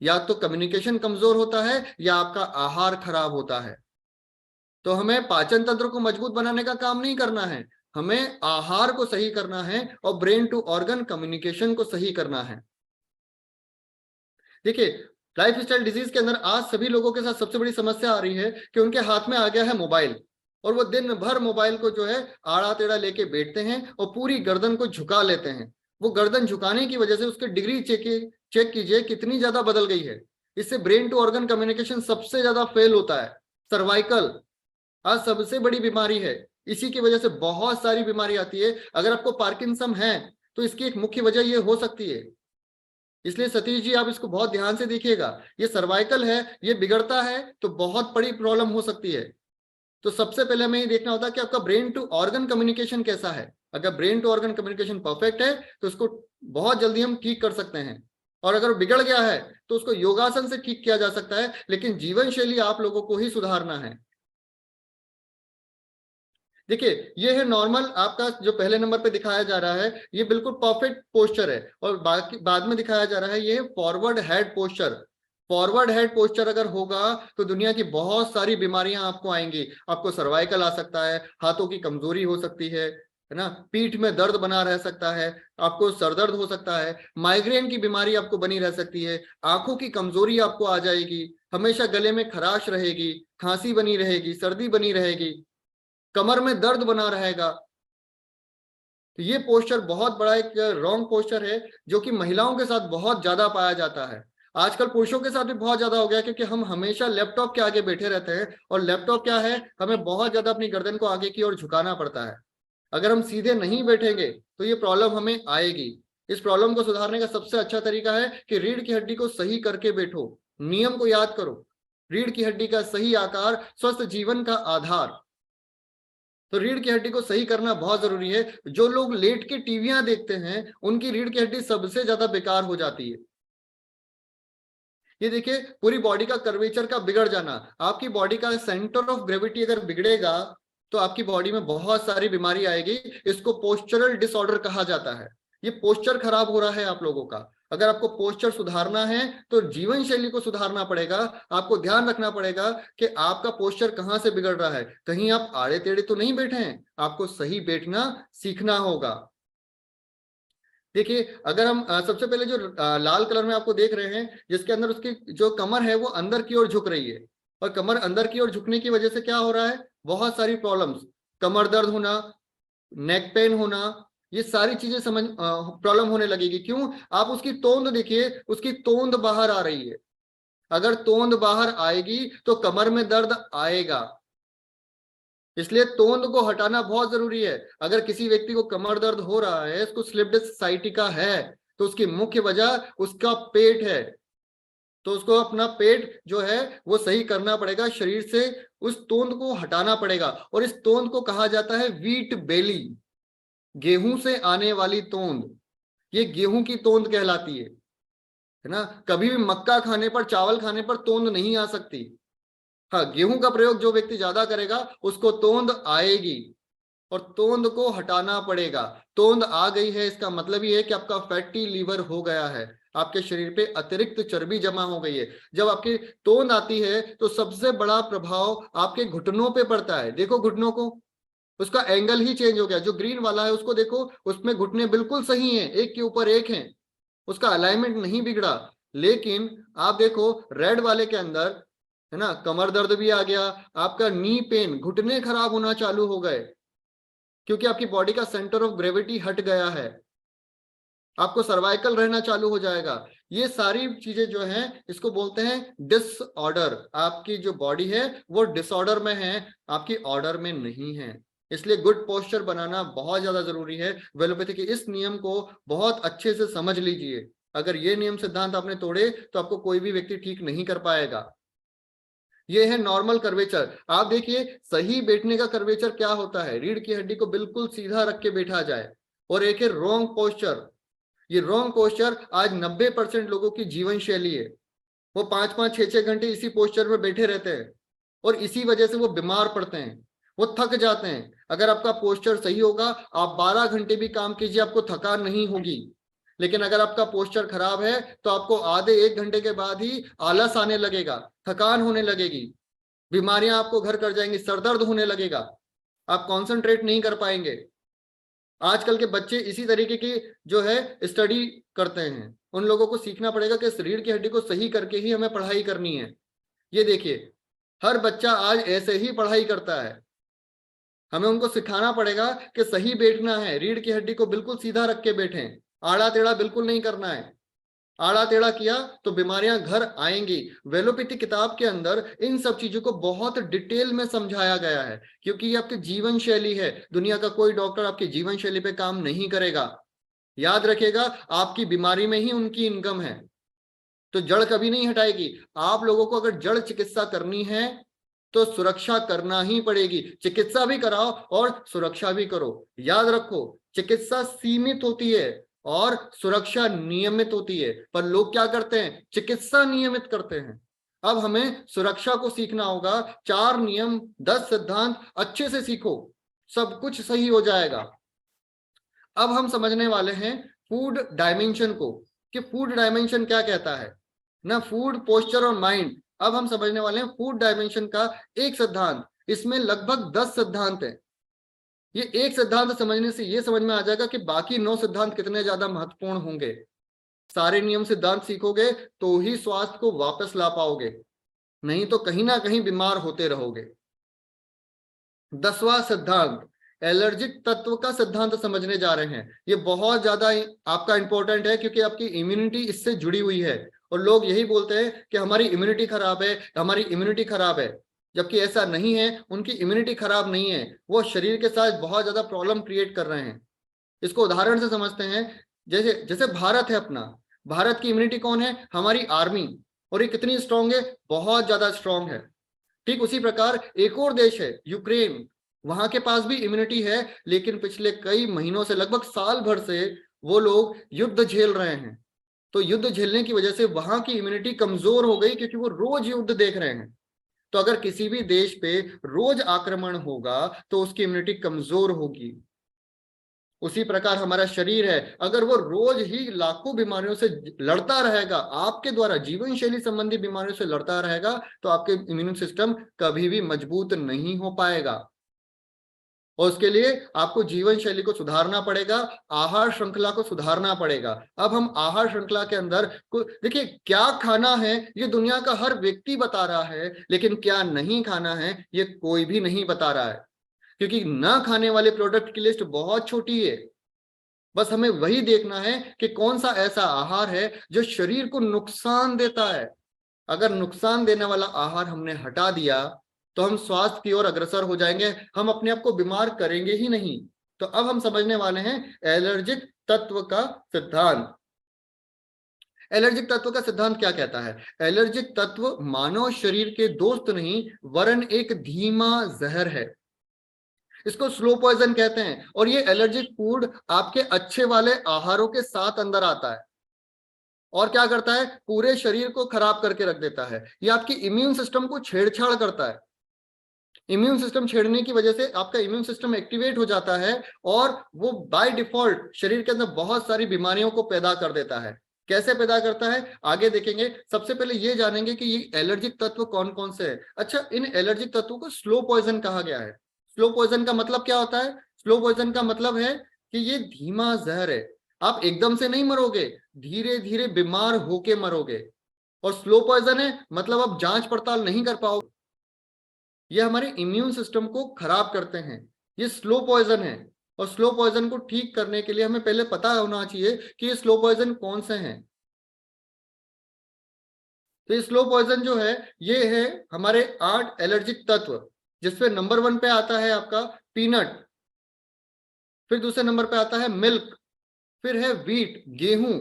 S3: या तो कम्युनिकेशन कमजोर होता है या आपका आहार खराब होता है। तो हमें पाचन तंत्र को मजबूत बनाने का काम नहीं करना है, हमें आहार को सही करना है और ब्रेन टू ऑर्गन कम्युनिकेशन को सही करना है। देखिए लाइफस्टाइल डिजीज के अंदर आज सभी लोगों के साथ सबसे बड़ी समस्या आ रही है कि उनके हाथ में आ गया है मोबाइल और वो दिन भर मोबाइल को जो है आड़ा टेढ़ा लेके बैठते हैं और पूरी गर्दन को झुका लेते हैं। वो गर्दन झुकाने की वजह से उसकी डिग्री चेक कीजिए कितनी ज्यादा बदल गई है। इससे ब्रेन टू ऑर्गन कम्युनिकेशन सबसे ज्यादा फेल होता है। सर्वाइकल आज सबसे बड़ी बीमारी है, इसी की वजह से बहुत सारी बीमारी आती है। अगर आपको पार्किंसम है तो इसकी एक मुख्य वजह ये हो सकती है। इसलिए सतीश जी आप इसको बहुत ध्यान से देखिएगा, ये सर्वाइकल है, ये बिगड़ता है तो बहुत बड़ी प्रॉब्लम हो सकती है। तो सबसे पहले हमें ये देखना होता है कि आपका ब्रेन टू ऑर्गन कम्युनिकेशन कैसा है। अगर brain to organ communication perfect है तो उसको बहुत जल्दी हम ठीक कर सकते हैं, और अगर बिगड़ गया है तो उसको योगासन से ठीक किया जा सकता है, लेकिन जीवन शैली आप लोगों को ही सुधारना है। देखिए ये है नॉर्मल आपका जो पहले नंबर पे दिखाया जा रहा है, ये बिल्कुल परफेक्ट पोस्चर है, और बाकी बाद में दिखाया जा रहा है ये forward head posture. Forward head posture अगर होगा तो दुनिया की बहुत सारी बीमारियां आपको आएंगी। आपको सर्वाइकल आ सकता है, हाथों की कमजोरी हो सकती है ना, पीठ में दर्द बना रह सकता है, आपको सरदर्द हो सकता है, माइग्रेन की बीमारी आपको बनी रह सकती है, आंखों की कमजोरी आपको आ जाएगी, हमेशा गले में खराश रहेगी, खांसी बनी रहेगी, सर्दी बनी रहेगी, कमर में दर्द बना रहेगा। तो ये पोस्चर बहुत बड़ा एक रॉन्ग पोस्चर है जो कि महिलाओं के साथ बहुत ज्यादा पाया जाता है। आजकल पुरुषों के साथ भी बहुत ज्यादा हो गया, क्योंकि हम हमेशा लैपटॉप के आगे बैठे रहते हैं, और लैपटॉप क्या है, हमें बहुत ज्यादा अपनी गर्दन को आगे की ओर झुकाना पड़ता है। अगर हम सीधे नहीं बैठेंगे तो ये प्रॉब्लम हमें आएगी। इस प्रॉब्लम को सुधारने का सबसे अच्छा तरीका है कि रीढ़ की हड्डी को सही करके बैठो। नियम को याद करो, रीढ़ की हड्डी का सही आकार स्वस्थ जीवन का आधार। तो रीढ़ की हड्डी को सही करना बहुत जरूरी है। जो लोग लेट के टीवियां देखते हैं उनकी रीढ़ की हड्डी सबसे ज्यादा बेकार हो जाती है। ये देखिए पूरी बॉडी का कर्वेचर का बिगड़ जाना, आपकी बॉडी का सेंटर ऑफ ग्रेविटी अगर बिगड़ेगा तो आपकी बॉडी में बहुत सारी बीमारी आएगी। इसको पोस्चरल डिसऑर्डर कहा जाता है। ये पोस्चर खराब हो रहा है आप लोगों का। अगर आपको पोस्चर सुधारना है तो जीवन शैली को सुधारना पड़ेगा। आपको ध्यान रखना पड़ेगा कि आपका पोस्चर कहाँ से बिगड़ रहा है। कहीं आप आड़े टेढ़े तो नहीं बैठे हैं, आपको सही बैठना सीखना होगा। देखिए अगर हम सबसे पहले जो लाल कलर में आपको देख रहे हैं, जिसके अंदर उसकी जो कमर है वो अंदर की ओर झुक रही है, और कमर अंदर की ओर झुकने की वजह से क्या हो रहा है, बहुत सारी प्रॉब्लम्स, कमर दर्द होना, नेक पेन होना, ये सारी चीजें समझ प्रॉब्लम होने लगेगी। क्यों? आप उसकी तोंद देखिए, उसकी तोंद बाहर आ रही है। अगर तोंद बाहर आएगी तो कमर में दर्द आएगा, इसलिए तोंद को हटाना बहुत जरूरी है। अगर किसी व्यक्ति को कमर दर्द हो रहा है, उसको स्लिप डिस्क साइटिका है, तो उसकी मुख्य वजह उसका पेट है। तो उसको अपना पेट जो है वो सही करना पड़ेगा, शरीर से उस तोंद को हटाना पड़ेगा। और इस तोंद को कहा जाता है व्हीट बेली, गेहूं से आने वाली तोंद। ये गेहूं की तोंद कहलाती है ना। कभी भी मक्का खाने पर, चावल खाने पर तोंद नहीं आ सकती। हाँ, गेहूं का प्रयोग जो व्यक्ति ज्यादा करेगा उसको तोंद आएगी, और तोंद को हटाना पड़ेगा। तोंद आ गई है इसका मतलब ये है कि आपका फैटी लीवर हो गया है, आपके शरीर पे अतिरिक्त चर्बी जमा हो गई है। जब आपकी तोंद आती है तो सबसे बड़ा प्रभाव आपके घुटनों पे पड़ता है। देखो घुटनों को, उसका एंगल ही चेंज हो गया। जो ग्रीन वाला है उसको देखो, उसमें घुटने बिल्कुल सही हैं, एक के ऊपर एक हैं, उसका अलाइनमेंट नहीं बिगड़ा। लेकिन आप देखो रेड वाले के अंदर, है ना, कमर दर्द भी आ गया, आपका नी पेन, घुटने खराब होना चालू हो गए, क्योंकि आपकी बॉडी का सेंटर ऑफ ग्रेविटी हट गया है। आपको सर्वाइकल रहना चालू हो जाएगा। ये सारी चीजें जो हैं इसको बोलते हैं डिसऑर्डर। आपकी जो बॉडी है वो डिसऑर्डर में है, आपकी ऑर्डर में नहीं है। इसलिए गुड पोस्चर बनाना बहुत ज्यादा जरूरी है। वेलोपैथी के इस नियम को बहुत अच्छे से समझ लीजिए। अगर ये नियम सिद्धांत आपने तोड़े तो आपको कोई भी व्यक्ति ठीक नहीं कर पाएगा। ये है नॉर्मल कर्वेचर। आप देखिए सही बैठने का कर्वेचर क्या होता है, रीढ़ की हड्डी को बिल्कुल सीधा रख के बैठा जाए। और एक है रॉन्ग पोस्चर। ये रॉन्ग पोस्चर आज 90% लोगों की जीवन शैली है। वो 5-5, 6-6 घंटे इसी पोस्चर में बैठे रहते हैं और इसी वजह से वो बीमार पड़ते हैं, वो थक जाते हैं। अगर आपका पोस्चर सही होगा, आप 12 घंटे भी काम कीजिए, आपको थकान नहीं होगी। लेकिन अगर आपका पोस्चर खराब है तो आपको आधे 1 घंटे के बाद ही आलस आने लगेगा, थकान होने लगेगी, बीमारियां आपको घर कर जाएंगी, सरदर्द होने लगेगा, आप कॉन्सेंट्रेट नहीं कर पाएंगे। आजकल के बच्चे इसी तरीके की जो है स्टडी करते हैं। उन लोगों को सीखना पड़ेगा कि रीढ़ की हड्डी को सही करके ही हमें पढ़ाई करनी है। ये देखिए हर बच्चा आज ऐसे ही पढ़ाई करता है। हमें उनको सिखाना पड़ेगा कि सही बैठना है, रीढ़ की हड्डी को बिल्कुल सीधा रख के बैठें, आड़ा टेढ़ा बिल्कुल नहीं करना है। आड़ा टेढ़ा किया तो बीमारियां घर आएंगी। वेलोपैथी किताब के अंदर इन सब चीजों को बहुत डिटेल में समझाया गया है, क्योंकि ये आपकी जीवन शैली है। दुनिया का कोई डॉक्टर आपकी जीवन शैली पे काम नहीं करेगा। याद रखिएगा, आपकी बीमारी में ही उनकी इनकम है, तो जड़ कभी नहीं हटाएगी। आप लोगों को अगर जड़ चिकित्सा करनी है तो सुरक्षा करना ही पड़ेगी। चिकित्सा भी कराओ और सुरक्षा भी करो। याद रखो, चिकित्सा सीमित होती है और सुरक्षा नियमित होती है। पर लोग क्या करते हैं, चिकित्सा नियमित करते हैं। अब हमें सुरक्षा को सीखना होगा। 4 नियम 10 सिद्धांत अच्छे से सीखो, सब कुछ सही हो जाएगा। अब हम समझने वाले हैं फूड डायमेंशन को, कि फूड डायमेंशन क्या कहता है ना, फूड, पोस्चर और माइंड। अब हम समझने वाले हैं फूड डायमेंशन का एक सिद्धांत। इसमें लगभग 10 सिद्धांत हैं। ये एक सिद्धांत समझने से ये समझ में आ जाएगा कि बाकी 9 सिद्धांत कितने ज्यादा महत्वपूर्ण होंगे। सारे नियम सिद्धांत सीखोगे तो ही स्वास्थ्य को वापस ला पाओगे, नहीं तो कहीं ना कहीं बीमार होते रहोगे। 10वां सिद्धांत एलर्जिक तत्व का सिद्धांत समझने जा रहे हैं। ये बहुत ज्यादा आपका इंपॉर्टेंट है, क्योंकि आपकी इम्यूनिटी इससे जुड़ी हुई है। और लोग यही बोलते हैं कि हमारी इम्यूनिटी खराब है, हमारी इम्यूनिटी खराब है, जबकि ऐसा नहीं है। उनकी इम्यूनिटी खराब नहीं है, वो शरीर के साथ बहुत ज्यादा प्रॉब्लम क्रिएट कर रहे हैं। इसको उदाहरण से समझते हैं। जैसे जैसे भारत है अपना, भारत की इम्यूनिटी कौन है, हमारी आर्मी, और ये कितनी स्ट्रांग है, बहुत ज्यादा स्ट्रांग है। ठीक उसी प्रकार एक और देश है यूक्रेन, वहां के पास भी इम्यूनिटी है, लेकिन पिछले कई महीनों से, लगभग साल भर से वो लोग युद्ध झेल रहे हैं। तो युद्ध झेलने की वजह से वहां की इम्यूनिटी कमजोर हो गई, क्योंकि वो रोज युद्ध देख रहे हैं। तो अगर किसी भी देश पे रोज आक्रमण होगा तो उसकी इम्यूनिटी कमजोर होगी। उसी प्रकार हमारा शरीर है, अगर वो रोज ही लाखों बीमारियों से लड़ता रहेगा, आपके द्वारा जीवन शैली संबंधी बीमारियों से लड़ता रहेगा, तो आपके इम्यून सिस्टम कभी भी मजबूत नहीं हो पाएगा। और उसके लिए आपको जीवन शैली को सुधारना पड़ेगा, आहार श्रृंखला को सुधारना पड़ेगा। अब हम आहार श्रृंखला के अंदर देखिए, क्या खाना है ये दुनिया का हर व्यक्ति बता रहा है, लेकिन क्या नहीं खाना है ये कोई भी नहीं बता रहा है, क्योंकि ना खाने वाले प्रोडक्ट की लिस्ट बहुत छोटी है। बस हमें वही देखना है कि कौन सा ऐसा आहार है जो शरीर को नुकसान देता है। अगर नुकसान देने वाला आहार हमने हटा दिया तो हम स्वास्थ्य की ओर अग्रसर हो जाएंगे, हम अपने आप को बीमार करेंगे ही नहीं। तो अब हम समझने वाले हैं एलर्जिक तत्व का सिद्धांत। एलर्जिक तत्व का सिद्धांत क्या कहता है? एलर्जिक तत्व मानव शरीर के दोस्त नहीं, वरन एक धीमा जहर है। इसको स्लो पॉइजन कहते हैं। और ये एलर्जिक फूड आपके अच्छे वाले आहारों के साथ अंदर आता है और क्या करता है, पूरे शरीर को खराब करके रख देता है। ये आपकी इम्यून सिस्टम को छेड़छाड़ करता है। इम्यून सिस्टम छेड़ने की वजह से आपका इम्यून सिस्टम एक्टिवेट हो जाता है और वो बाय डिफॉल्ट शरीर के अंदर बहुत सारी बीमारियों को पैदा कर देता है। कैसे पैदा करता है आगे देखेंगे। सबसे पहले ये जानेंगे कि ये एलर्जिक तत्व कौन कौन से हैं। अच्छा, इन एलर्जिक तत्वों को स्लो पॉइजन कहा गया है। स्लो पॉइजन का मतलब क्या होता है? स्लो पॉइजन का मतलब है कि ये धीमा जहर है, आप एकदम से नहीं मरोगे, धीरे धीरे बीमार होके मरोगे। और स्लो पॉइजन है मतलब आप जांच पड़ताल नहीं कर पाओगे, ये हमारे इम्यून सिस्टम को खराब करते हैं, ये स्लो पॉइजन है। और स्लो पॉइजन को ठीक करने के लिए हमें पहले पता होना चाहिए कि ये स्लो पॉइजन कौन से हैं। तो ये स्लो पॉइजन जो है ये है हमारे 8 एलर्जिक तत्व, जिसमें नंबर 1 पे आता है आपका पीनट, फिर दूसरे नंबर पे आता है मिल्क, फिर है व्हीट गेहूं,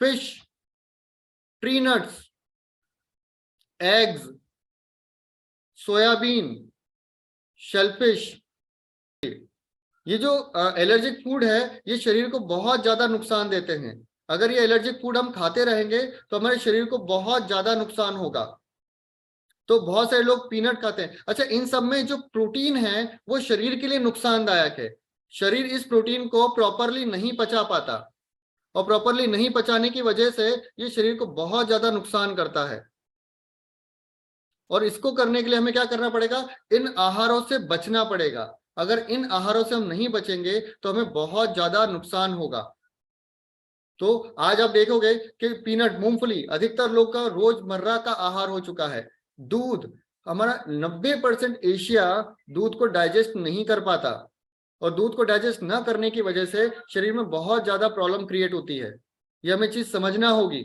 S3: fish, tree nuts, eggs, soybean, shellfish. ये जो एलर्जिक फूड है ये शरीर को बहुत ज्यादा नुकसान देते हैं। अगर ये एलर्जिक फूड हम खाते रहेंगे तो हमारे शरीर को बहुत ज्यादा नुकसान होगा। तो बहुत सारे लोग पीनट खाते हैं। अच्छा, इन सब में जो प्रोटीन है वो शरीर के लिए नुकसानदायक है। शरीर इस प्रोटीन को प्रॉपरली नहीं पचा पाता, और प्रॉपरली नहीं पचाने की वजह से ये शरीर को बहुत ज्यादा नुकसान करता है। और इसको करने के लिए हमें क्या करना पड़ेगा? इन आहारों से बचना पड़ेगा। अगर इन आहारों से हम नहीं बचेंगे तो हमें बहुत ज्यादा नुकसान होगा। तो आज आप देखोगे कि पीनट, मूंगफली अधिकतर लोग का रोजमर्रा का आहार हो चुका है। दूध, हमारा 90% एशिया दूध को डाइजेस्ट नहीं कर पाता, और दूध को डाइजेस्ट ना करने की वजह से शरीर में बहुत ज्यादा प्रॉब्लम क्रिएट होती है। ये हमें चीज समझना होगी,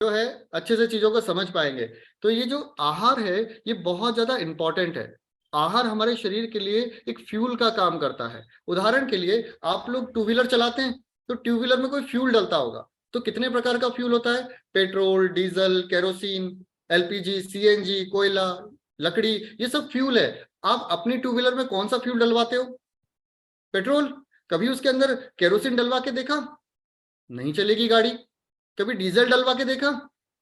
S3: जो है अच्छे से चीजों को समझ पाएंगे। तो ये जो आहार है ये बहुत ज्यादा इंपॉर्टेंट है। आहार हमारे शरीर के लिए एक फ्यूल का काम करता है। उदाहरण के लिए आप लोग 2 व्हीलर चलाते हैं तो 2 व्हीलर में कोई फ्यूल डलता होगा, तो कितने प्रकार का फ्यूल होता है? Petrol, diesel, kerosene, LPG, CNG, कोयला, लकड़ी, ये सब फ्यूल है। आप अपनी 2 व्हीलर में कौन सा फ्यूल डलवाते हो? पेट्रोल। कभी उसके अंदर केरोसिन डलवा के देखा? नहीं चलेगी गाड़ी। कभी डीजल डलवा के देखा?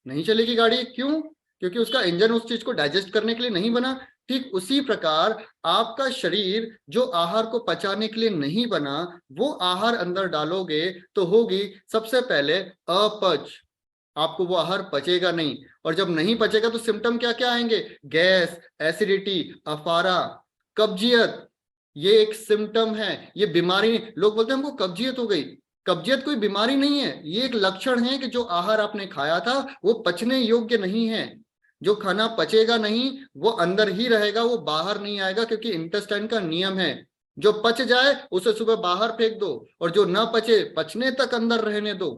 S3: नहीं चलेगी गाड़ी। क्यों? क्योंकि उसका इंजन उस चीज को डाइजेस्ट करने के लिए नहीं बना। ठीक उसी प्रकार आपका शरीर जो आहार को पचाने के लिए नहीं बना, वो आहार अंदर डालोगे तो होगी सबसे पहले अपच। आपको वो आहार पचेगा नहीं, और जब नहीं पचेगा तो सिम्टम क्या क्या आएंगे? गैस, एसिडिटी, अफारा, कब्जियत। ये एक सिम्टम है, ये बीमारी। लोग बोलते हैं हमको कब्जियत हो गई। कब्जियत कोई बीमारी नहीं है, ये एक लक्षण है कि जो आहार आपने खाया था वो पचने योग्य नहीं है। जो खाना पचेगा नहीं वो अंदर ही रहेगा, वो बाहर नहीं आएगा, क्योंकि इंटेस्टाइन का नियम है जो पच जाए उसे सुबह बाहर फेंक दो, और जो ना पचे पचने तक अंदर रहने दो।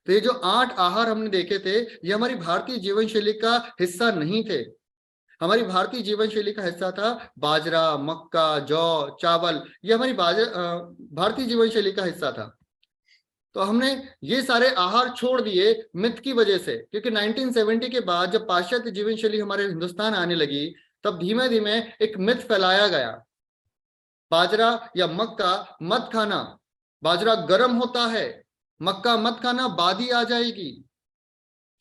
S3: तो ये जो 8 आहार हमने देखे थे ये हमारी भारतीय जीवन शैली का हिस्सा नहीं थे। हमारी भारतीय जीवन शैली का हिस्सा था बाजरा, मक्का, जौ, चावल। ये हमारी भारतीय जीवन शैली का हिस्सा था। तो हमने ये सारे आहार छोड़ दिए मिथ की वजह से, क्योंकि 1970 के बाद जब पाश्चात्य जीवन शैली हमारे हिंदुस्तान आने लगी तब धीमे धीमे एक मिथ फैलाया गया, बाजरा या मक्का मत खाना, बाजरा गर्म होता है, मक्का मत खाना, बादी आ जाएगी,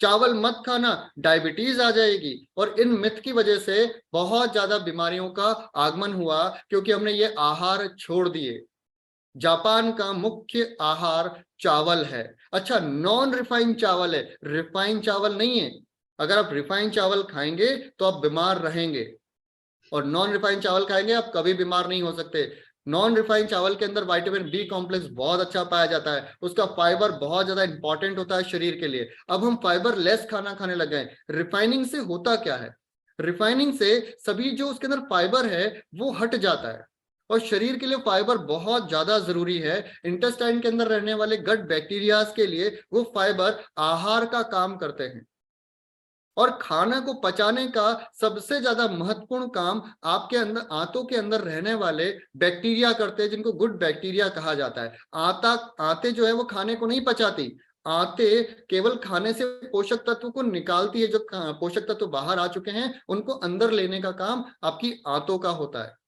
S3: चावल मत खाना, डायबिटीज आ जाएगी। और इन मिथ की वजह से बहुत ज्यादा बीमारियों का आगमन हुआ, क्योंकि हमने ये आहार छोड़ दिए। जापान का मुख्य आहार चावल है। अच्छा, नॉन रिफाइंड चावल है, रिफाइंड चावल नहीं है। अगर आप रिफाइंड चावल खाएंगे तो आप बीमार रहेंगे, और नॉन रिफाइंड चावल खाएंगे आप कभी बीमार नहीं हो सकते। नॉन रिफाइंड चावल के अंदर विटामिन बी कॉम्प्लेक्स बहुत अच्छा पाया जाता है, उसका फाइबर बहुत ज्यादा इंपॉर्टेंट होता है शरीर के लिए। अब हम फाइबर लेस खाना खाने लग गए। रिफाइनिंग से होता क्या है? रिफाइनिंग से सभी जो उसके अंदर फाइबर है वो हट जाता है, और शरीर के लिए फाइबर बहुत ज्यादा जरूरी है। इंटेस्टाइन के अंदर रहने वाले गट बैक्टीरियाज के लिए वो फाइबर आहार का काम करते हैं। और खाना को पचाने का सबसे ज्यादा महत्वपूर्ण काम आपके अंदर आंतों के अंदर रहने वाले बैक्टीरिया करते हैं, जिनको गुड बैक्टीरिया कहा जाता है। आंतें जो है वो खाने को नहीं पचाती, आंतें केवल खाने से पोषक तत्व को निकालती है। जो पोषक तत्व बाहर आ चुके हैं उनको अंदर लेने का काम आपकी आंतों का होता है।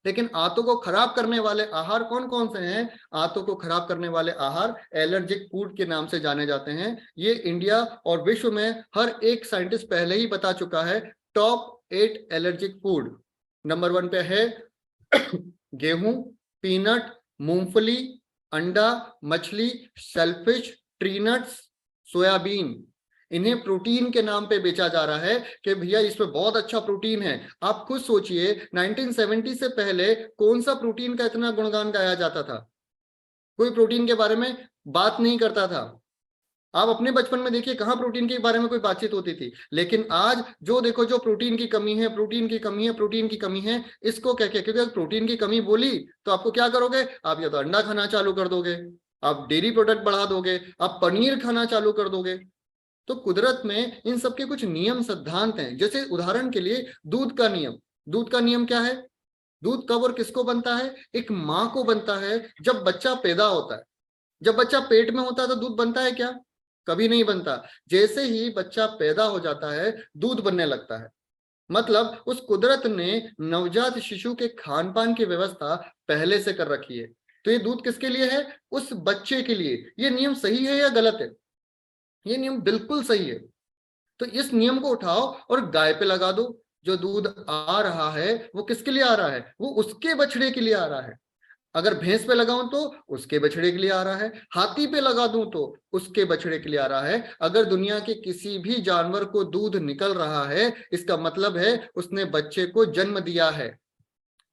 S3: लेकिन आंतों को खराब करने वाले आहार कौन कौन से हैं? आंतों को खराब करने वाले आहार एलर्जिक फूड के नाम से जाने जाते हैं। ये इंडिया और विश्व में हर एक साइंटिस्ट पहले ही बता चुका है। टॉप 8 एलर्जिक फूड, नंबर 1 पे है गेहूं, पीनट, मूंगफली, अंडा, मछली, शेलफिश, ट्री नट्स, सोयाबीन, इन्हें प्रोटीन के नाम पे बेचा जा रहा है कि भैया इसमें बहुत अच्छा प्रोटीन है। आप खुद सोचिए 1970 से पहले कौन सा प्रोटीन का इतना गुणगान गाया जाता था? कोई प्रोटीन के बारे में बात नहीं करता था। आप अपने बचपन में देखिए कहां प्रोटीन के बारे में कोई बातचीत होती थी। लेकिन आज जो देखो, जो प्रोटीन की कमी है, प्रोटीन की कमी है, प्रोटीन की कमी है, इसको क्या क्या, क्योंकि प्रोटीन की कमी बोली तो आपको क्या करोगे? आप या तो अंडा खाना चालू कर दोगे, आप डेयरी प्रोडक्ट बढ़ा दोगे, आप पनीर खाना चालू कर दोगे। तो कुदरत में इन सब के कुछ नियम सिद्धांत हैं। जैसे उदाहरण के लिए दूध का नियम। दूध का नियम क्या है? दूध कब और किसको बनता है? एक माँ को बनता है जब बच्चा पैदा होता है। जब बच्चा पेट में होता है तो दूध बनता है क्या? कभी नहीं बनता। जैसे ही बच्चा पैदा हो जाता है दूध बनने लगता है। मतलब उस कुदरत ने नवजात शिशु के खान पान की व्यवस्था पहले से कर रखी है। तो ये दूध किसके लिए है? उस बच्चे के लिए। ये नियम सही है या गलत है? ये नियम बिल्कुल सही है। तो इस नियम को उठाओ और गाय पे लगा दो। जो दूध आ रहा है वो किसके लिए आ रहा है? वो उसके बछड़े के लिए आ रहा है। अगर भैंस पे लगाऊं तो उसके बछड़े के लिए आ रहा है। हाथी पे लगा दूं तो उसके बछड़े के लिए आ रहा है। अगर दुनिया के किसी भी जानवर को दूध निकल रहा है, इसका मतलब है उसने बच्चे को जन्म दिया है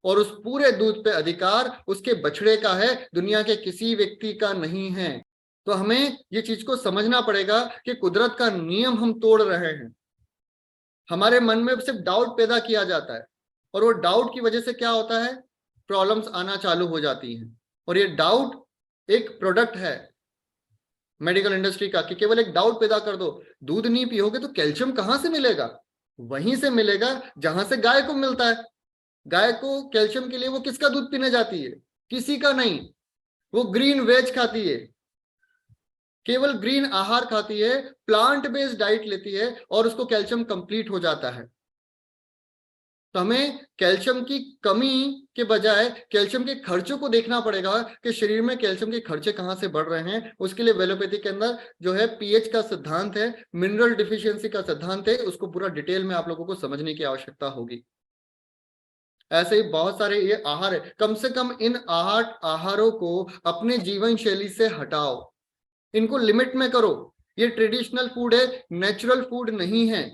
S3: और उस पूरे दूध पे अधिकार उसके बछड़े का है, दुनिया के किसी व्यक्ति का नहीं है। तो हमें ये चीज को समझना पड़ेगा कि कुदरत का नियम हम तोड़ रहे हैं। हमारे मन में सिर्फ डाउट पैदा किया जाता है और वो डाउट की वजह से क्या होता है? प्रॉब्लम्स आना चालू हो जाती हैं। और ये डाउट एक प्रोडक्ट है मेडिकल इंडस्ट्री का कि केवल एक डाउट पैदा कर दो, दूध नहीं पियोगे तो कैल्शियम कहां से मिलेगा? वहीं से मिलेगा जहां से गाय को मिलता है। गाय को कैल्शियम के लिए वो किसका दूध पीने जाती है? किसी का नहीं। वो ग्रीन वेज खाती है, केवल ग्रीन आहार खाती है, प्लांट बेस्ड डाइट लेती है और उसको कैल्शियम कंप्लीट हो जाता है। तो हमें कैल्शियम की कमी के बजाय कैल्शियम के खर्चों को देखना पड़ेगा कि शरीर में कैल्शियम के खर्चे कहां से बढ़ रहे हैं। उसके लिए वेलोपैथी के अंदर जो है पीएच का सिद्धांत है, मिनरल डिफिशियंसी का सिद्धांत है, उसको पूरा डिटेल में आप लोगों को समझने की आवश्यकता होगी। ऐसे ही बहुत सारे ये आहार है, कम से कम इन आहारों को अपने जीवन शैली से हटाओ, इनको लिमिट में करो। ये ट्रेडिशनल फूड है, नेचुरल फूड नहीं है।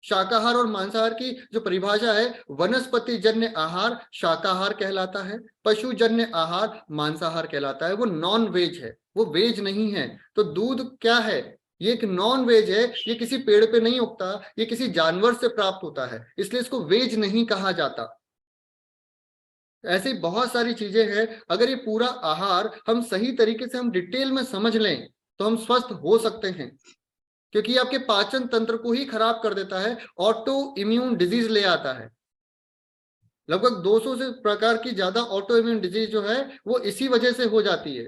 S3: शाकाहार और मांसाहार की जो परिभाषा है, वनस्पति जन्य आहार शाकाहार कहलाता है, पशु जन्य आहार मांसाहार कहलाता है। वो नॉन वेज है, वो वेज नहीं है। तो दूध क्या है? ये एक नॉन वेज है, ये किसी पेड़ पे नहीं उगता, ये किसी जानवर से प्राप्त होता है, इसलिए इसको वेज नहीं कहा जाता। ऐसी बहुत सारी चीजें हैं। अगर ये पूरा आहार हम सही तरीके से हम डिटेल में समझ लें तो हम स्वस्थ हो सकते हैं, क्योंकि आपके पाचन तंत्र को ही खराब कर देता है, ऑटो इम्यून डिजीज ले आता है। लगभग 200 से प्रकार की ज्यादा ऑटो इम्यून डिजीज जो है वो इसी वजह से हो जाती है।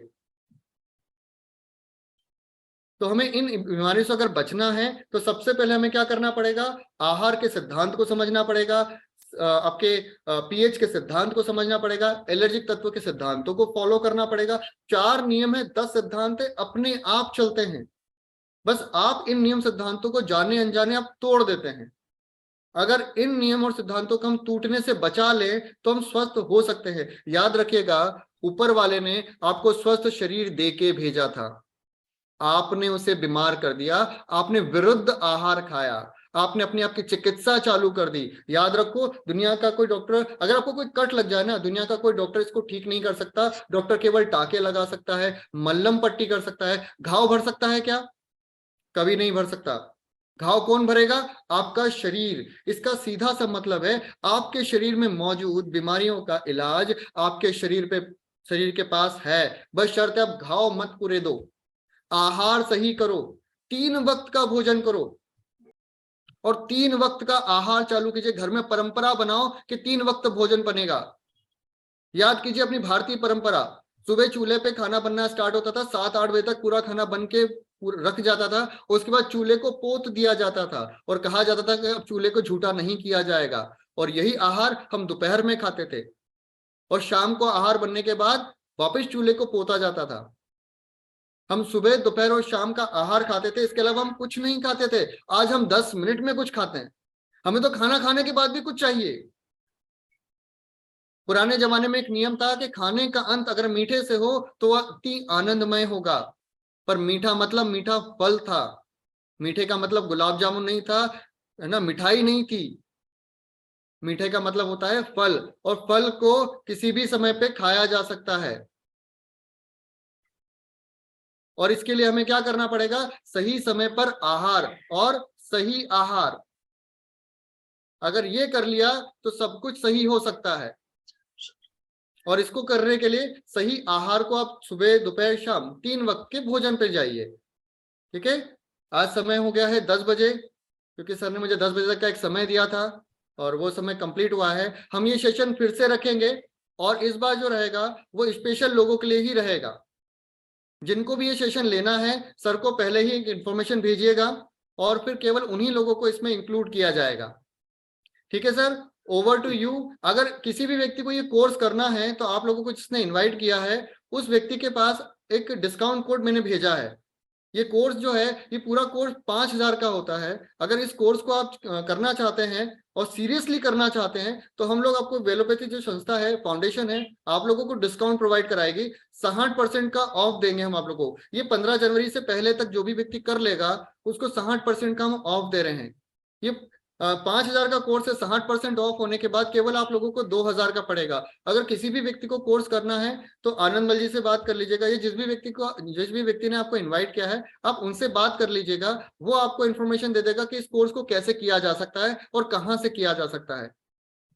S3: तो हमें इन बीमारियों से अगर बचना है तो सबसे पहले हमें क्या करना पड़ेगा? आहार के सिद्धांत को समझना पड़ेगा, आपके पीएच के सिद्धांत को समझना पड़ेगा, एलर्जिक तत्व के सिद्धांतों को फॉलो करना पड़ेगा। 4 नियम है, 10 सिद्धांत है, अपने आप चलते हैं। बस आप इन नियम सिद्धांतों को जाने अनजाने आप तोड़ देते हैं। अगर इन नियम और सिद्धांतों को हम टूटने से बचा लें तो हम स्वस्थ हो सकते हैं। याद रखिएगा, ऊपर वाले ने आपको स्वस्थ शरीर दे के भेजा था, आपने उसे बीमार कर दिया, आपने विरुद्ध आहार खाया, आपने अपने आप की चिकित्सा चालू कर दी। याद रखो, दुनिया का कोई डॉक्टर, अगर आपको कोई कट लग जाए ना, दुनिया का कोई डॉक्टर इसको ठीक नहीं कर सकता। डॉक्टर केवल टाके लगा सकता है, मल्लम पट्टी कर सकता है। घाव भर सकता है क्या? कभी नहीं भर सकता। घाव कौन भरेगा? आपका शरीर। इसका सीधा सा मतलब है आपके शरीर में मौजूद बीमारियों का इलाज आपके शरीर के पास है, बस शर्त है आप घाव मत पूरे दो। आहार सही करो, 3 वक्त का भोजन करो और 3 वक्त का आहार चालू कीजिए। घर में परंपरा बनाओ कि 3 वक्त भोजन बनेगा। याद कीजिए अपनी भारतीय परंपरा, सुबह चूल्हे पे खाना बनना स्टार्ट होता था, 7-8 बजे तक पूरा खाना बन के रख जाता था। उसके बाद चूल्हे को पोत दिया जाता था और कहा जाता था कि अब चूल्हे को झूठा नहीं किया जाएगा। और यही आहार हम दोपहर में खाते थे और शाम को आहार बनने के बाद वापस चूल्हे को पोता जाता था। हम सुबह, दोपहर और शाम का आहार खाते थे, इसके अलावा हम कुछ नहीं खाते थे। आज हम 10 मिनट में कुछ खाते हैं। हमें तो खाना खाने के बाद भी कुछ चाहिए। पुराने जमाने में एक नियम था कि खाने का अंत अगर मीठे से हो तो वह अति आनंदमय होगा, पर मीठा मतलब मीठा फल था। मीठे का मतलब गुलाब जामुन नहीं था, है ना, मिठाई नहीं थी। मीठे का मतलब होता है फल, और फल को किसी भी समय पे खाया जा सकता है। और इसके लिए हमें क्या करना पड़ेगा? सही समय पर आहार और सही आहार। अगर ये कर लिया तो सब कुछ सही हो सकता है। और इसको करने के लिए सही आहार को आप सुबह दोपहर शाम 3 वक्त के भोजन पे जाइए। ठीक है, आज समय हो गया है 10 बजे, क्योंकि सर ने मुझे 10 बजे तक का एक समय दिया था और वो समय कंप्लीट हुआ है। हम ये सेशन फिर से रखेंगे और इस बार जो रहेगा वो स्पेशल लोगों के लिए ही रहेगा। जिनको भी ये सेशन लेना है सर को पहले ही इंफॉर्मेशन भेजिएगा और फिर केवल उन्हीं लोगों को इसमें इंक्लूड किया जाएगा। ठीक है सर, ओवर टू यू। अगर किसी भी व्यक्ति को ये कोर्स करना है तो आप लोगों को जिसने इनवाइट किया है उस व्यक्ति के पास एक डिस्काउंट कोड मैंने भेजा है। ये कोर्स जो है ये पूरा कोर्स 5,000 का होता है। अगर इस कोर्स को आप करना चाहते हैं और सीरियसली करना चाहते हैं तो हम लोग आपको वेलोपैथी जो संस्था है, फाउंडेशन है, आप लोगों को डिस्काउंट प्रोवाइड कराएगी। 60% का ऑफ देंगे हम आप लोगों को। ये 15 जनवरी से पहले तक जो भी व्यक्ति कर लेगा उसको 60% का हम ऑफ दे रहे हैं। ये 5,000 का कोर्स है, 60% ऑफ होने के बाद केवल आप लोगों को 2,000 का पड़ेगा। अगर किसी भी व्यक्ति को कोर्स करना है तो आनंद मल जी से बात कर लीजिएगा। ये जिस भी व्यक्ति ने आपको इनवाइट किया है आप उनसे बात कर लीजिएगा, वो आपको इन्फॉर्मेशन दे देगा कि इस कोर्स को कैसे किया जा सकता है और कहाँ से किया जा सकता है।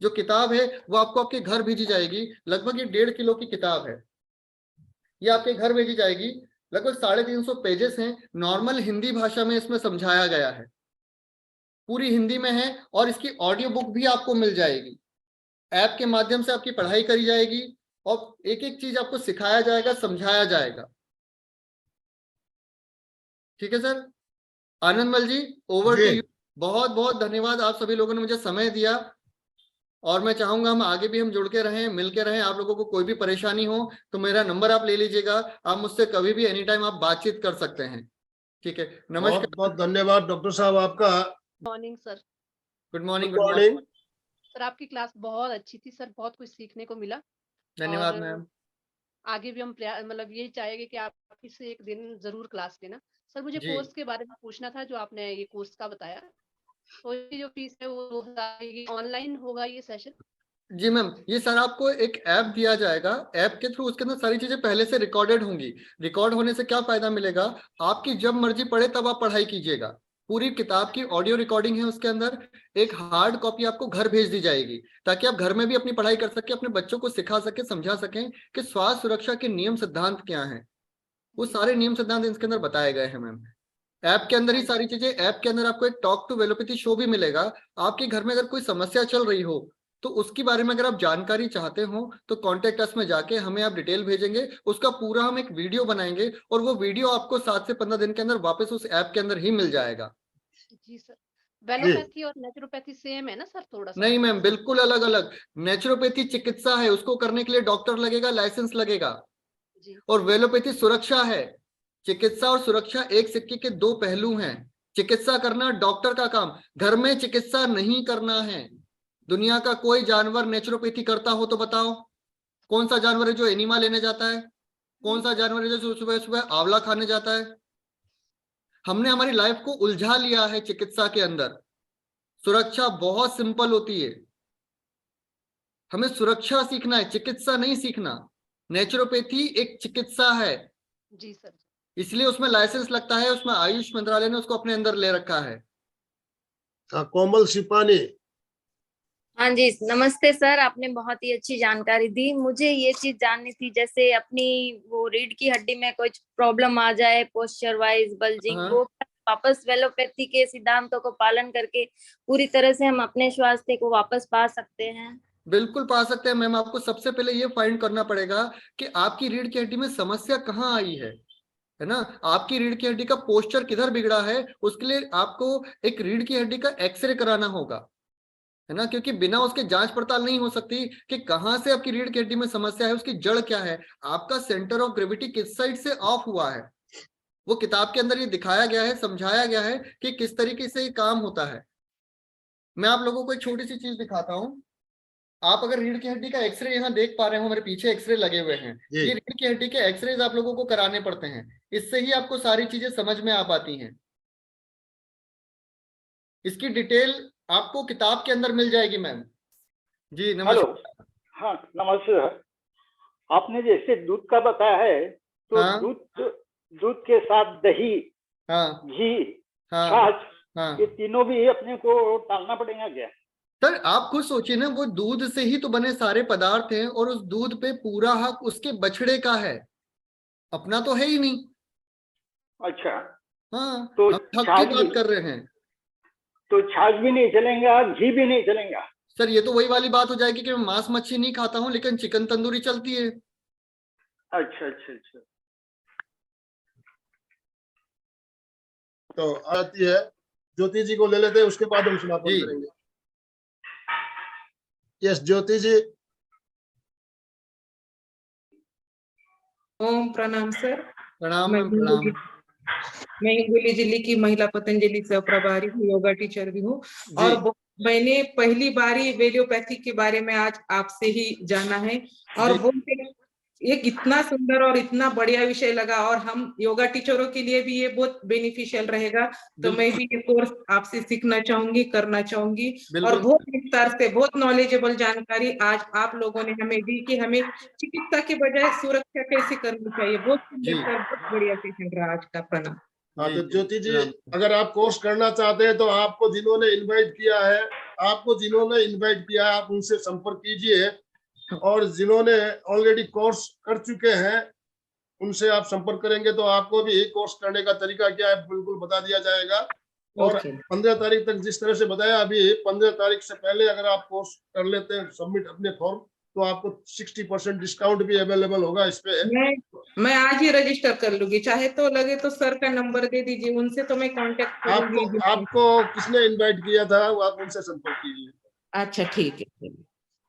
S3: जो किताब है वो आपको आपके घर भेजी जाएगी। लगभग ये 1.5 किलो की किताब है, ये आपके घर भेजी जाएगी। लगभग 350 पेजेस हैं। नॉर्मल हिंदी भाषा में इसमें समझाया गया है, पूरी हिंदी में है। और इसकी ऑडियो बुक भी आपको मिल जाएगी। ऐप के माध्यम से आपकी पढ़ाई करी जाएगी और एक एक चीज आपको सिखाया जाएगा, समझाया जाएगा। ठीक है सर, आनंद मल जी ओवर टू यू। बहुत बहुत धन्यवाद, आप सभी लोगों ने मुझे समय दिया और मैं चाहूंगा हम आगे भी हम जुड़ के रहें, मिल के रहें। आप लोगों को कोई भी परेशानी हो तो मेरा नंबर आप ले लीजिएगा, आप मुझसे कभी भी एनी टाइम आप बातचीत कर सकते हैं। ठीक है, नमस्कार।
S2: बहुत बहुत धन्यवाद डॉक्टर साहब आपका।
S4: Morning sir.
S3: Good morning.
S2: Good morning
S4: sir आपकी क्लास बहुत अच्छी थी सर, बहुत कुछ सीखने को मिला।
S3: धन्यवाद
S4: और
S3: मैम।
S4: आगे भी हम मतलब यही चाहेंगे कि आप इससे एक दिन जरूर क्लास लेना। सर मुझे
S3: जी।
S4: कोर्स के बारे में पूछना था जो आपने ये कोर्स का बताया, तो ये जो फीस है वो 2,000 ऑनलाइन होगा ये सेशन?
S3: जी मैम, ये सर आपको एक ऐप दिया जाएगा, ऐप के थ्रू उसके अंदर सारी चीजें पहले से रिकॉर्डेड होंगी। रिकॉर्ड होने से क्या फायदा मिलेगा, आपकी जब मर्जी पढ़े तब आप पढ़ाई कीजिएगा। पूरी किताब की ऑडियो रिकॉर्डिंग है उसके अंदर। एक हार्ड कॉपी आपको घर भेज दी जाएगी ताकि आप घर में भी अपनी पढ़ाई कर सके, अपने बच्चों को सिखा सके, समझा सकें कि स्वास्थ्य सुरक्षा के नियम सिद्धांत क्या हैं। वो सारे नियम सिद्धांत इसके अंदर बताए गए हैं मैम। ऐप के अंदर ही सारी चीजें। ऐप के अंदर आपको एक टॉक टू वेलोपैथी शो भी मिलेगा। आपके घर में अगर कोई समस्या चल रही हो तो उसके बारे में अगर आप जानकारी चाहते हो तो कॉन्टेक्ट अस में जाके हमें आप डिटेल भेजेंगे, उसका पूरा हम एक वीडियो बनाएंगे और वो वीडियो आपको 7 से 15 दिन के अंदर वापस उस ऐप के अंदर ही मिल जाएगा।
S4: जी सर, वेलोपैथी और नेचुरोपैथी सेम है ना सर? थोड़ा सा
S3: नहीं मैम, बिल्कुल अलग अलग। नेचुरोपैथी चिकित्सा है, उसको करने के लिए डॉक्टर लगेगा, लाइसेंस लगेगा।
S4: जी।
S3: और वेलोपैथी सुरक्षा है। चिकित्सा और सुरक्षा एक सिक्के के दो पहलू हैं। चिकित्सा करना डॉक्टर का काम, घर में चिकित्सा नहीं करना है। दुनिया का कोई जानवर नेचुरोपैथी करता हो तो बताओ, कौन सा जानवर है जो एनिमा लेने जाता है? कौन सा जानवर है जो सुबह सुबह आंवला खाने जाता है? हमने हमारी लाइफ को उलझा लिया है चिकित्सा के अंदर। सुरक्षा बहुत सिंपल होती है। हमें सुरक्षा सीखना है, चिकित्सा नहीं सीखना। नेचुरोपैथी एक चिकित्सा है।
S4: जी सर।
S3: इसलिए उसमें लाइसेंस लगता है, उसमें आयुष मंत्रालय ने उसको अपने अंदर ले रखा है।
S2: कोमल सिपानी।
S5: हाँ जी, नमस्ते सर, आपने बहुत ही अच्छी जानकारी दी। मुझे ये चीज जाननी थी, जैसे अपनी वो रीढ़ की हड्डी में कुछ प्रॉब्लम आ जाए, पोस्चर वाइज बल्जिंग, वो वापस वेलोपैथी के सिद्धांतों को पालन करके पूरी तरह से हम अपने स्वास्थ्य को वापस पा सकते हैं?
S3: बिल्कुल पा सकते हैं मैम। आपको सबसे पहले ये फाइंड करना पड़ेगा कि आपकी रीढ़ की हड्डी में समस्या कहाँ आई है ना? आपकी रीढ़ की हड्डी का पोस्चर किधर बिगड़ा है, उसके लिए आपको एक रीढ़ की हड्डी का एक्सरे कराना होगा, है ना? क्योंकि बिना उसके जांच पड़ताल नहीं हो सकती कि कहां से आपकी रीढ़ की हड्डी में समस्या है, उसकी जड़ क्या है, आपका सेंटर ऑफ ग्रेविटी किस साइड से ऑफ हुआ है। वो किताब के अंदर ये दिखाया गया है, समझाया गया है कि किस तरीके से ये काम होता है। मैं आप लोगों को एक छोटी सी चीज दिखाता हूं। आप अगर रीढ़ की हड्डी का एक्सरे यहाँ देख पा रहे हो, मेरे पीछे एक्सरे लगे हुए हैं,
S2: जी।
S3: ये रीढ़ की हड्डी के एक्सरेज आप लोगों को कराने पड़ते हैं, इससे ही आपको सारी चीजें समझ में आ पाती हैं। इसकी डिटेल आपको किताब के अंदर मिल जाएगी मैम। जी
S6: हेलो।
S3: नमस्कार।
S6: हाँ नमस्ते सर। आपने जैसे दूध का बताया है, तो
S3: हाँ।
S6: दूध के साथ दही,
S3: हाँ
S6: घी,
S3: हाँ
S6: छाछ,
S3: हाँ
S6: ये तीनों भी अपने को डालना पड़ेगा क्या?
S3: सर, आप खुद सोचिए ना, वो दूध से ही तो बने सारे पदार्थ हैं, और उस दूध पे पूरा हक उसके बछड़े का है, अपना तो है ही नहीं।
S6: अच्छा,
S3: हाँ,
S6: तो
S3: हम हक
S6: छाछ
S3: की
S6: भी,
S3: बात कर रहे हैं।
S6: तो छाछ भी नहीं चलेगा, घी भी नहीं चलेगा?
S3: सर ये तो वही वाली बात हो जाएगी कि मैं मांस मच्छी नहीं खाता हूँ, लेकिन चिकन तंदूरी चलती है।
S6: अच्छा अच्छा अच्छा।
S2: तो आती है, ज्योति जी को ले लेते हैं, उसके बाद हम समापन
S3: जी।
S2: करेंगे। यस ज्योति जी।
S7: ओम प्रणाम सर।
S3: प्रणाम
S7: मैं
S3: मैम, प्रणाम।
S7: मैं हिंगोली जिले की महिला पतंजलि सह प्रभारी हूँ, योगा टीचर भी हूँ।
S3: जी।
S7: और मैंने पहली बारी वेलियोपैथी के बारे में आज आपसे ही जाना है, और
S3: जी।
S7: वो एक इतना सुंदर और इतना बढ़िया विषय लगा, और हम योगा टीचरों के लिए भी ये बहुत बेनिफिशियल रहेगा। तो मैं भी ये कोर्स आपसे सीखना चाहूंगी, करना चाहूंगी। और
S3: बिल्कुल।
S7: बहुत विस्तार से बहुत नॉलेजेबल जानकारी आज आप लोगों ने हमें दी कि हमें चिकित्सा के बजाय सुरक्षा कैसे करनी चाहिए। बहुत
S3: जी।
S7: सुंदर सर, बहुत बढ़िया सेशन रहा आज का। प्रणाम।
S2: हाँ, तो
S3: जी,
S2: ज्योति जी,
S3: प्रणाम।
S2: अगर आप कोर्स करना चाहते हैं तो आपको जिन्होंने इनवाइट किया है, आप उनसे संपर्क कीजिए, और जिन्होंने ऑलरेडी कोर्स कर चुके हैं उनसे आप संपर्क करेंगे तो आपको भी एक कोर्स करने का तरीका क्या है बिल्कुल बता दिया जाएगा। और
S7: ओके।
S2: 15 तारीख तक जिस तरह से बताया, अभी 15 तारीख से पहले अगर आप कोर्स कर लेते हैं सबमिट अपने फॉर्म, तो आपको 60% डिस्काउंट भी अवेलेबल होगा इस पे।
S7: मैं आज ही रजिस्टर कर लूंगी, चाहे तो लगे तो सर का नंबर दे दीजिए, उनसे तो मैं कांटेक्ट करूंगी।
S2: आपको किसने इनवाइट किया था, वो आप उनसे संपर्क कीजिए
S7: अच्छा ठीक है।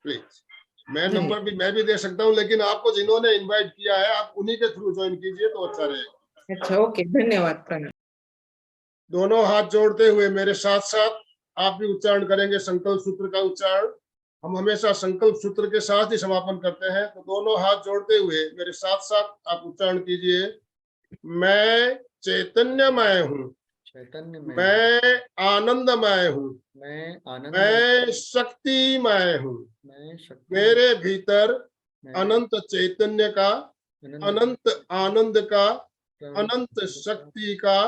S2: प्लीज। मैं नंबर भी मैं भी दे सकता हूँ, लेकिन आपको जिन्होंने इनवाइट किया है आप उन्हीं के थ्रू ज्वाइन कीजिए तो अच्छा रहेगा।
S7: अच्छा ओके, धन्यवाद। प्रणाम।
S2: दोनों हाथ जोड़ते हुए मेरे साथ साथ आप भी उच्चारण करेंगे संकल्प सूत्र का उच्चारण। हम हमेशा संकल्प सूत्र के साथ ही समापन करते हैं, तो दोनों हाथ जोड़ते हुए मेरे साथ साथ आप उच्चारण कीजिए। मैं चैतन्यमय हूँ,
S3: चैतन्यमय,
S2: मैं आनंदमय हूँ,
S3: मैं आनंद,
S2: मैं शक्तिमय हूँ,
S3: मैं शक्ति,
S2: मेरे भीतर
S3: मैं
S2: अनंत चैतन्य का, अनंत आनंद का, अनंत शक्ति का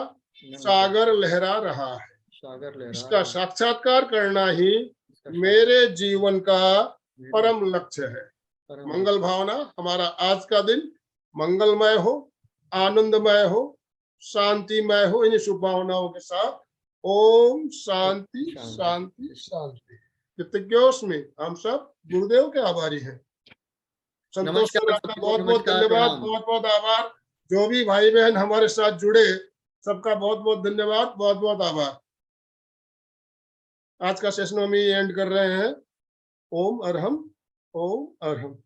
S2: सागर लहरा रहा है।
S3: सागर लहरा
S2: इसका
S3: रहा
S2: साक्षात्कार करना ही
S3: है।
S2: मेरे जीवन का परम लक्ष्य है।
S3: परम
S2: मंगल भावना, हमारा आज का दिन मंगलमय हो, आनंदमय हो, शांतिमय हो। इन शुभ भावनाओं के साथ ओम शांति शांति शांति। कृतज्ञोस्मि, हम सब गुरुदेव के आभारी हैं। संतोष सर,
S3: नमस्कार
S2: आपका
S3: सबको,
S2: बहुत बहुत
S3: नमस्कार,
S2: धन्यवाद,
S3: प्रणाम।
S2: बहुत बहुत आभार। जो भी भाई बहन हमारे साथ जुड़े, सबका बहुत बहुत धन्यवाद, बहुत बहुत आभार। आज का सेशन हम एंड कर रहे हैं। ओम अरहम, ओम अरहम।